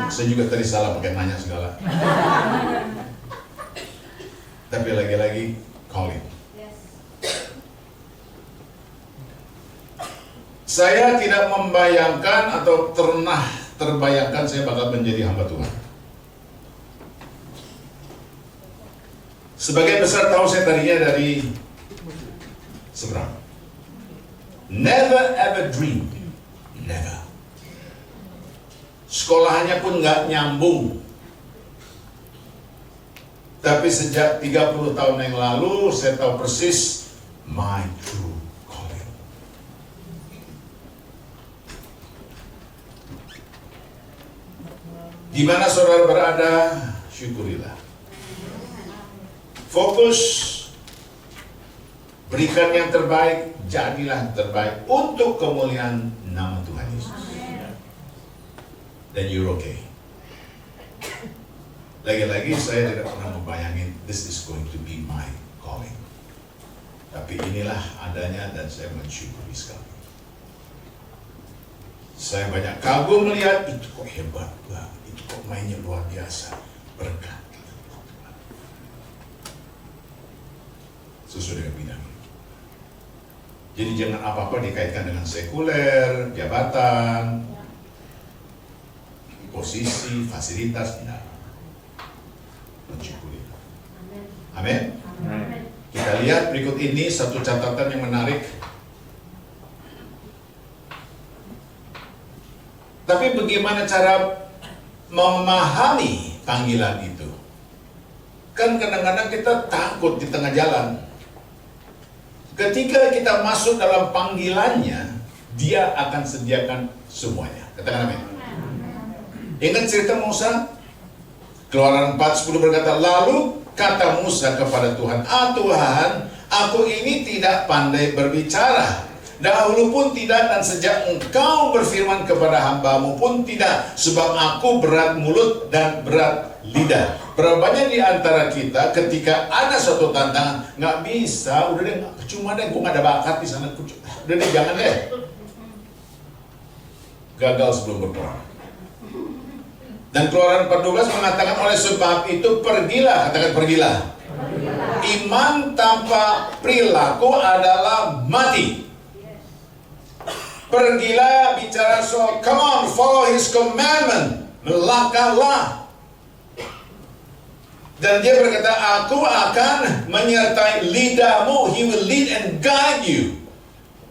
Saya juga tadi salah pakai nanya segala. Tapi lagi-lagi calling. Saya tidak membayangkan atau pernah terbayangkan saya bakal menjadi hamba Tuhan. Sebagian besar tahu saya tadinya dari seberang. Never ever dream. Never. Sekolahannya pun nggak nyambung. Tapi sejak 30 tahun yang lalu saya tahu persis my true calling. Di mana saudara berada, syukurilah. Fokus, berikan yang terbaik, jadilah yang terbaik untuk kemuliaan nama Tuhan Yesus. Dan you're okay. Lagi-lagi saya tidak pernah membayangin this is going to be my calling. Tapi inilah adanya dan saya mensyukuri sekali. Saya banyak kagum melihat itu kok hebat banget, itu kok mainnya luar biasa, berkat. Sesuai dengan bidang. Jadi jangan apa-apa dikaitkan dengan sekuler, jabatan, posisi, fasilitas, tidak. Mensyukuri. Amin. Kita lihat berikut ini satu catatan yang menarik. Tapi bagaimana cara memahami panggilan itu? Kan kadang-kadang kita takut di tengah jalan. Ketika kita masuk dalam panggilannya, dia akan sediakan semuanya. Katakan amin. Ingat cerita Musa? Keluaran 4:10 berkata, lalu kata Musa kepada Tuhan, Tuhan, aku ini tidak pandai berbicara. Dahulu pun tidak, dan sejak engkau berfirman kepada hambamu pun tidak. Sebab aku berat mulut dan berat lidah. Berapa banyak di antara kita ketika ada suatu tantangan, nggak bisa, udah deh, cuma deh, gue nggak ada bakat di sana, udah deh, jangan deh. Gagal sebelum berperang. Dan Keluaran 4:12 mengatakan oleh sebab itu pergilah, katakan pergilah. Iman tanpa perilaku adalah mati. Pergilah bicara soal, come on, follow his commandment, melangkahlah. Dan dia berkata, aku akan menyertai lidahmu, he will lead and guide you.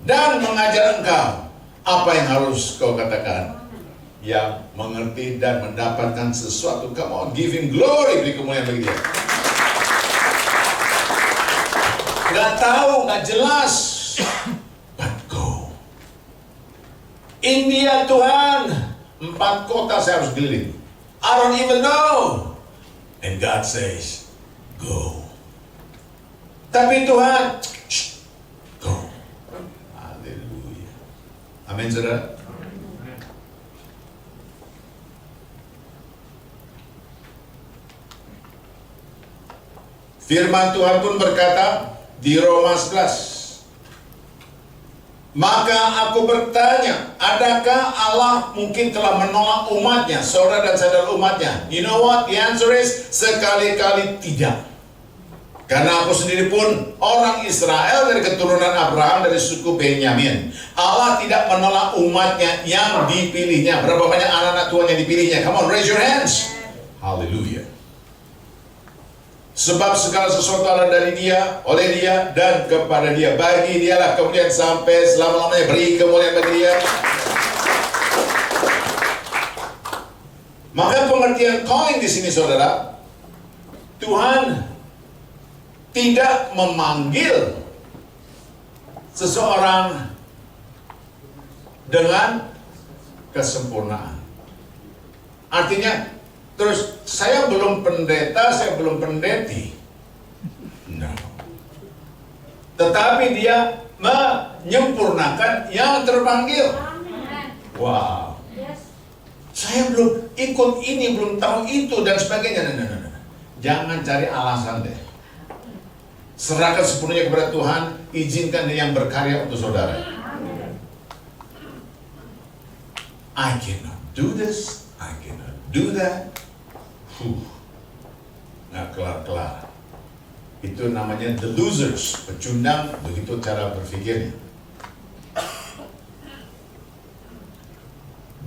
Dan mengajar engkau apa yang harus kau katakan. Yang mengerti dan mendapatkan sesuatu, come on, give him glory, beri kemuliaan bagi dia. Gak tahu, gak jelas, but go. India Tuhan, 4 kota saya harus keliling. I don't even know. And God says, go. Tapi Tuhan, shh, go. Haleluya. Amin, saudara. Firman Tuhan pun berkata di Roma 11, maka aku bertanya, adakah Allah mungkin telah menolak umatnya, saudara dan saudara umatnya? You know what? The answer is, sekali-kali tidak. Karena aku sendiri pun orang Israel dari keturunan Abraham dari suku Benyamin. Allah tidak menolak umatnya yang dipilihnya. Berapa banyak anak-anak Tuhan yang dipilihnya? Come on, raise your hands. Hallelujah. Sebab segala sesuatu adalah dari Dia, oleh Dia, dan kepada Dia. Bagi Dialah kemudian sampai selama-lamanya. Beri kemuliaan bagi Dia. Maka pengertian calling di sini, saudara, Tuhan tidak memanggil seseorang dengan kesempurnaan. Artinya, terus saya belum pendeta, saya belum pendeti. No. Tetapi dia menyempurnakan yang terpanggil. Wow. Saya belum ikut ini, belum tahu itu dan sebagainya. No. Jangan cari alasan deh. Serahkan sepenuhnya kepada Tuhan, izinkan Dia yang berkarya untuk saudara. I cannot do this, I cannot do that. Nggak kelar-kelar. Itu namanya the losers, pecundang, begitu cara berpikirnya.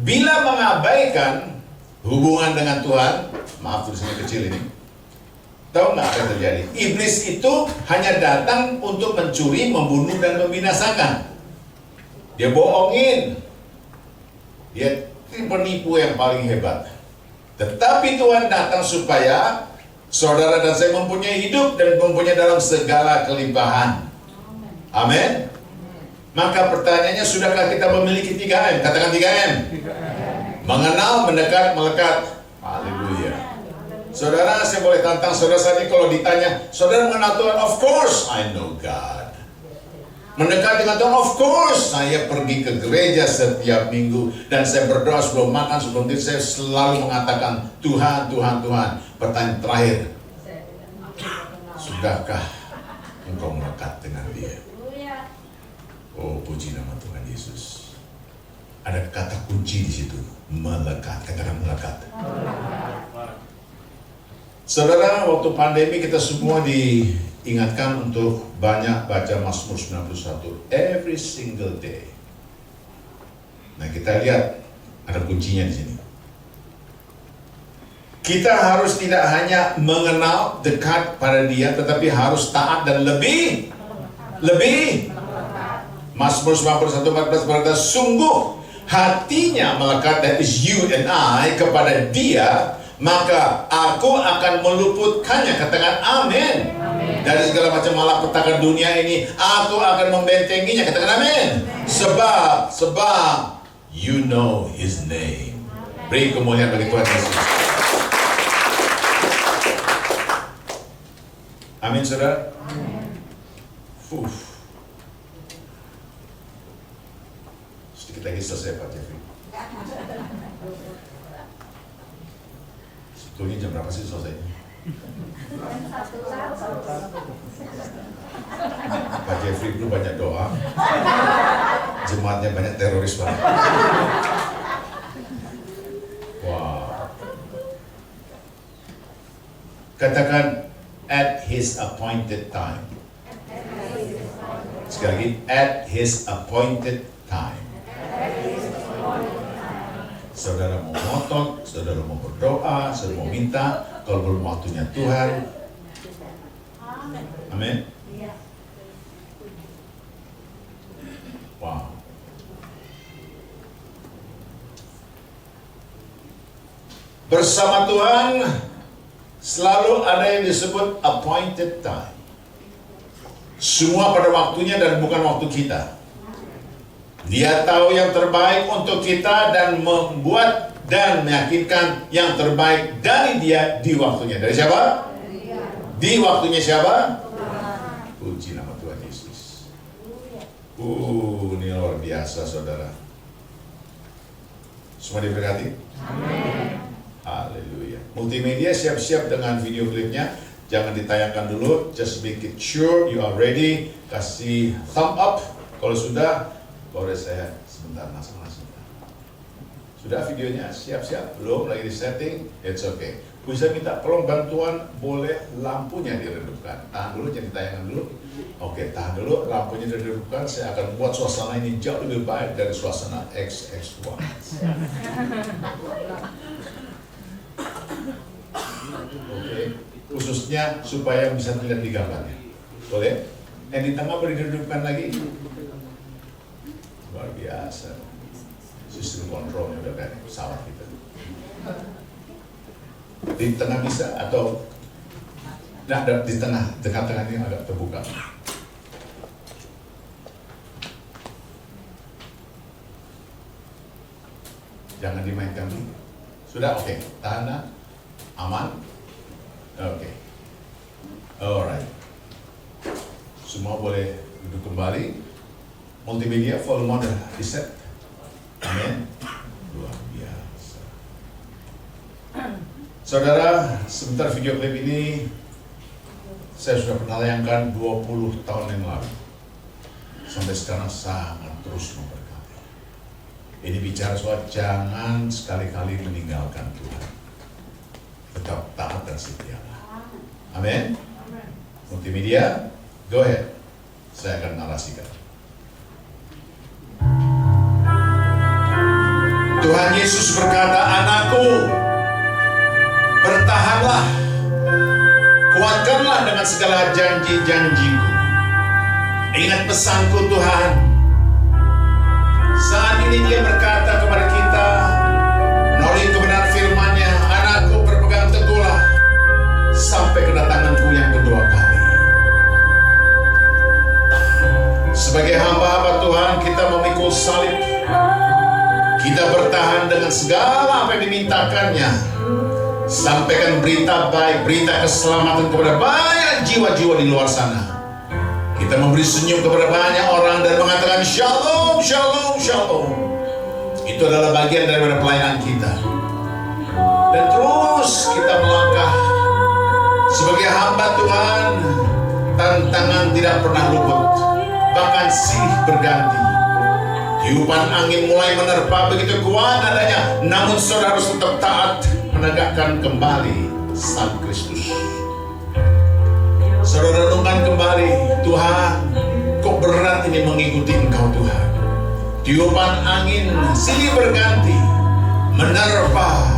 Bila mengabaikan hubungan dengan Tuhan, maaf tulisannya kecil ini, tahu nggak apa yang terjadi? Iblis itu hanya datang untuk mencuri, membunuh, dan membinasakan. Dia bohongin. Dia penipu yang paling hebat. Tetapi Tuhan datang supaya saudara dan saya mempunyai hidup dan mempunyai dalam segala kelimpahan. Amin. Maka pertanyaannya, sudahkah kita memiliki 3M? Katakan 3M. Mengenal, mendekat, melekat. Haleluya. Saudara, saya boleh tantang saudara saat ini kalau ditanya, saudara mengenal Tuhan? Of course, I know God. Mendekat dengan Tuhan, of course, saya pergi ke gereja setiap minggu dan saya berdoa sebelum makan, sebelum tidur, saya selalu mengatakan Tuhan, Tuhan, Tuhan. Pertanyaan terakhir, sudahkah engkau melekat dengan Dia? Oh, puji nama Tuhan Yesus. Ada kata kunci di situ, melekat. Katakan melekat. Saudara, waktu pandemi kita semua diingatkan untuk banyak baca Mazmur 91 every single day. Nah, kita lihat ada kuncinya di sini. Kita harus tidak hanya mengenal, dekat pada Dia, tetapi harus taat dan lebih. Mazmur 91:14 berkata, sungguh hatinya melekat, that is you and I, kepada Dia, maka aku akan meluputkannya. Katakan amin. Dari segala macam malapetaka dunia ini, aku akan membentenginya. Katakan amin. Sebab you know His name. Beri kemuliaan bagi Tuhan Yesus. Amin, saudara. Sedikit lagi selesai, Pak Jeffrey. Sebetulnya jam berapa sih selesainya? Pak Jeffrey dulu banyak doa, jemaatnya banyak teroris banget. Wow. Katakan at His appointed time. Sekali lagi, at His appointed time. Saudara mau ngotot, saudara mau berdoa, saudara mau minta, kalau belum waktunya Tuhan. Amin. Wow. Bersama Tuhan selalu ada yang disebut appointed time. Semua pada waktunya dan bukan waktu kita. Dia tahu yang terbaik untuk kita dan membuat dan meyakinkan yang terbaik dari Dia di waktunya. Dari siapa? Di waktunya siapa? Puji nama Tuhan Yesus. Ini luar biasa, saudara. Semua diberkati? Amin. Haleluya. Multimedia siap-siap dengan video klipnya. Jangan ditayangkan dulu. Just make it sure you are ready. Kasih thumb up. Kalau sudah, boleh saya sebentar langsung. Sudah videonya siap-siap? Belum? Lagi di setting? It's okay. Bisa minta tolong bantuan, boleh lampunya diredupkan. Tahan dulu, jadi tayangan dulu. Oke, tahan dulu, lampunya diredupkan. Saya akan buat suasana ini jauh lebih baik dari suasana XX1. Oke, khususnya supaya bisa dilihat di gambarnya. Boleh? Yang di tengah boleh diredupkan lagi. Luar biasa. Sistem kontrolnya udah kayak pesawat kita. Di tengah bisa atau di tengah ini agak terbuka. Jangan dimainkan dulu. Sudah oke, tahan, aman. Oke. Alright. Semua boleh duduk kembali. Multimedia volume udah di set. Amin. Luar biasa. Saudara, sebentar video klip ini saya sudah pernah tayangkan 20 tahun yang lalu. Sampai sekarang sangat terus memberkati. Ini bicara soal jangan sekali-kali meninggalkan Tuhan. Tetap taat dan setia. Amin. Multimedia, go ahead. Saya akan narasikan. Tuhan Yesus berkata, anakku, bertahanlah, kuatkanlah dengan segala janji-janjiku. Ingat pesanku Tuhan. Saat ini Dia berkata kepada kita melalui kebenaran firman-Nya, anakku, berpegang teguhlah sampai kedatanganku yang kedua kali. Sebagai hamba-hamba Tuhan, kita memikul salib. Kita bertahan dengan segala apa yang dimintakannya. Sampaikan berita baik, berita keselamatan kepada banyak jiwa-jiwa di luar sana. Kita memberi senyum kepada banyak orang dan mengatakan shalom, shalom, shalom. Itu adalah bagian daripada pelayanan kita. Dan terus kita melangkah. Sebagai hamba Tuhan, tantangan tidak pernah luput. Bahkan silih berganti. Tiupan angin mulai menerpa begitu kuat adanya, namun saudara harus tetap taat menegakkan kembali Sang Kristus. Saudara renungkan kembali, Tuhan, kok berat ini mengikuti Engkau Tuhan. Tiupan angin silih berganti, menerpa,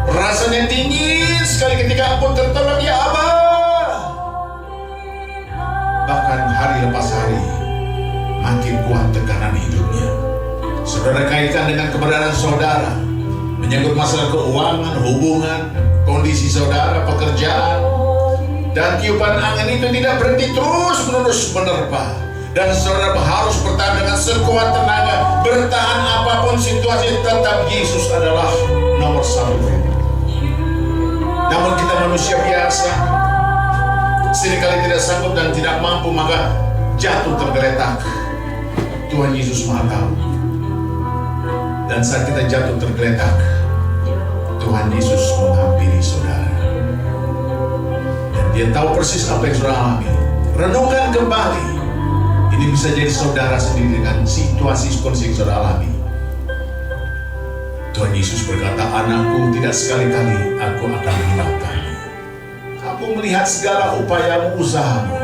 rasanya dingin sekali ketika aku tertolak, ya Aba. Bahkan hari lepas hari makin kuat tekanan hidupnya. Saudara kaitkan dengan keberadaan saudara, menyangkut masalah keuangan, hubungan, kondisi saudara, pekerjaan, dan tiupan angin itu tidak berhenti, terus-menerus menerpa. Dan saudara harus bertahan dengan sekuat tenaga, bertahan apapun situasi, tetap Yesus adalah nomor satu. Namun kita manusia biasa, seringkali tidak sanggup dan tidak mampu, maka jatuh tergeletak. Tuhan Yesus Maha tahu. Dan saat kita jatuh tergeletak, Tuhan Yesus menghampiri saudara. Dan Dia tahu persis apa yang saudara alami. Renungkan kembali. Ini bisa jadi saudara sendiri dengan situasi kondisi yang saudara alami. Tuhan Yesus berkata, anakku, tidak sekali-kali aku akan meninggalkanmu. Aku melihat segala upayamu, usahamu.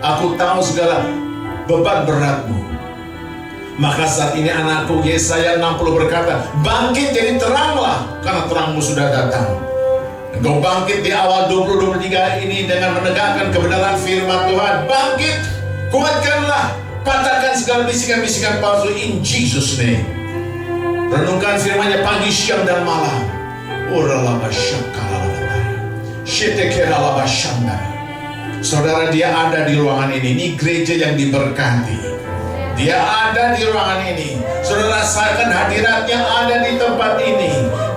Aku tahu segala beban beratmu. Maka saat ini anakku, Yesaya 60 berkata, bangkit jadi teranglah, karena terangmu sudah datang. Engkau bangkit di awal 2023 ini dengan menegakkan kebenaran firman Tuhan. Bangkit, kuatkanlah, patahkan segala bisikan-bisikan palsu in Jesus name. Renungkan firman-Nya pagi, siang, dan malam. Saudara, Dia ada di ruangan ini. Ini gereja yang diberkati. Dia ada di ruangan ini. Saudara rasakan hadiratnya ada di tempat ini.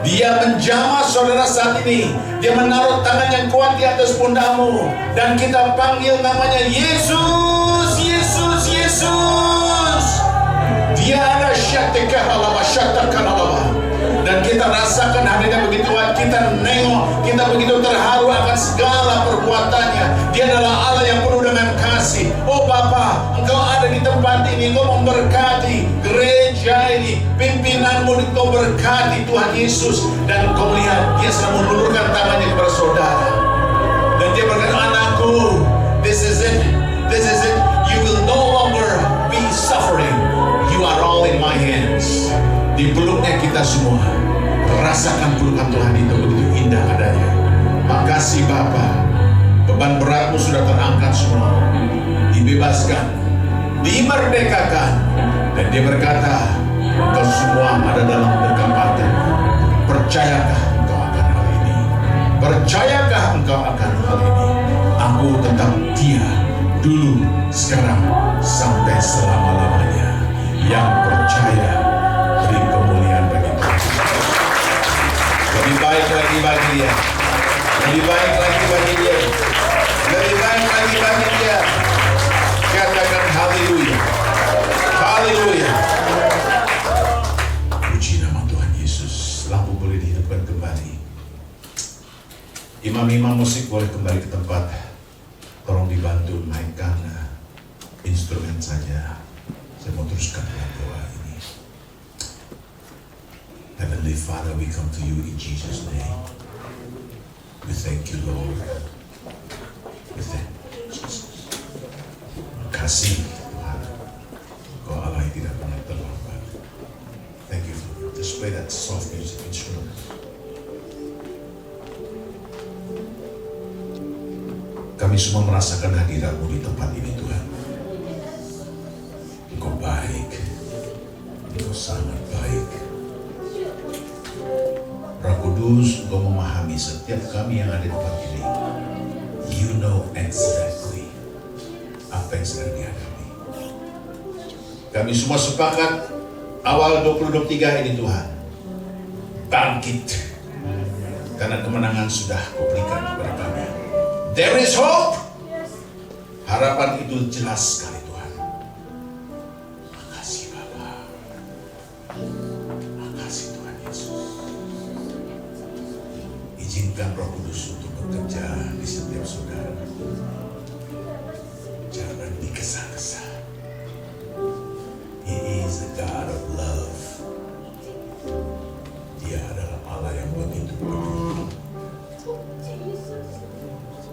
Dia menjamah saudara saat ini. Dia menaruh tangan yang kuat di atas pundakmu. Dan kita panggil namanya Yesus, Yesus, Yesus. Dia ada syatikahalama, syatakahalama. Dan kita rasakan hadirnya begitu kuat. Kita nengok, kita begitu terharu akan segala perbuatannya. Dia adalah Allah yang penuh dengan kasih. Oh Bapa, Engkau ada di tempat ini. Engkau memberkati gereja ini. Pimpinanmu Engkau berkati Tuhan Yesus. Dan Engkau melihat dia sedang mengulurkan tangannya kepada saudara. Dan dia berkata, anakku, this is it. This is it. You will no longer be suffering. You are all in my hands. Di peluknya kita semua. Rasakan pelukan Tuhan itu begitu indah adanya. Makasih Bapa. Beban beratmu sudah terangkat semua. Dibebaskan, dimerdekakan. Dan dia berkata, engkau semua ada dalam dekapan. Percayakah engkau akan hal ini? Percayakah engkau akan hal ini? Aku tetap Dia, dulu, sekarang, sampai selama-lamanya. Yang percaya, beri kemuliaan bagi Tuhan. Lebih baik lagi bagi dia. Lebih baik lagi bagi dia. Lebih baik lagi bagi dia. Katakan haleluya. Haleluya. Puji nama Tuhan Yesus. Lampu boleh dihidupkan kembali. Imam-imam musik boleh kembali ke tempat. Tolong dibantu mainkan instrumen saja. Saya mau teruskan dalam doa ini. Heavenly Father, we come to you in Jesus' name. We thank you, Lord. We thank you, Jesus. Kasih Tuhan. Kau Allah yang tidak pernah terlambat. Thank you for just play that soft music instrument. Kami semua merasakan hadirat-Mu di tempat ini, Tuhan. Engkau baik. Engkau sangat baik. Roh Kudus, Engkau memahami setiap kami yang ada di tempat ini. You know exactly apa yang sedang dihadapi. Kami semua sepakat awal 2023 ini Tuhan. Bangkit. Karena kemenangan sudah Kau berikan kepada kami. There is hope. Harapan itu jelas sekali Tuhan. Makasih Bapa. Makasih Tuhan Yesus. Izinkan Roh Kudus untuk bekerja di setiap saudara. Jangan dikesa-kesa. He is the God of love. Dia adalah Allah yang begitu peduli.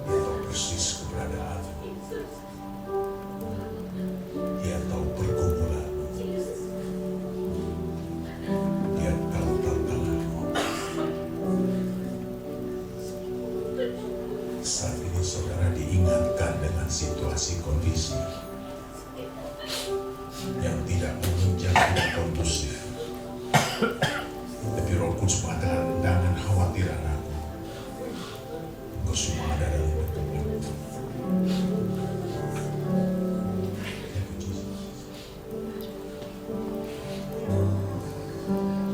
Dia tahu persis keberadaanmu. Dia tahu pergumulanmu. Dia tahu tantanganmu. Saat ini saudara diingatkan dengan situasi kondisi yang tidak menunjang, tidak kondusif. Tapi Roh Kudus mengatakan, jangan khawatir anakku. Engkau semua ada dalam pertemuan.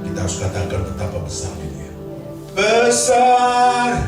Kita harus katakan betapa besar Dia. Besar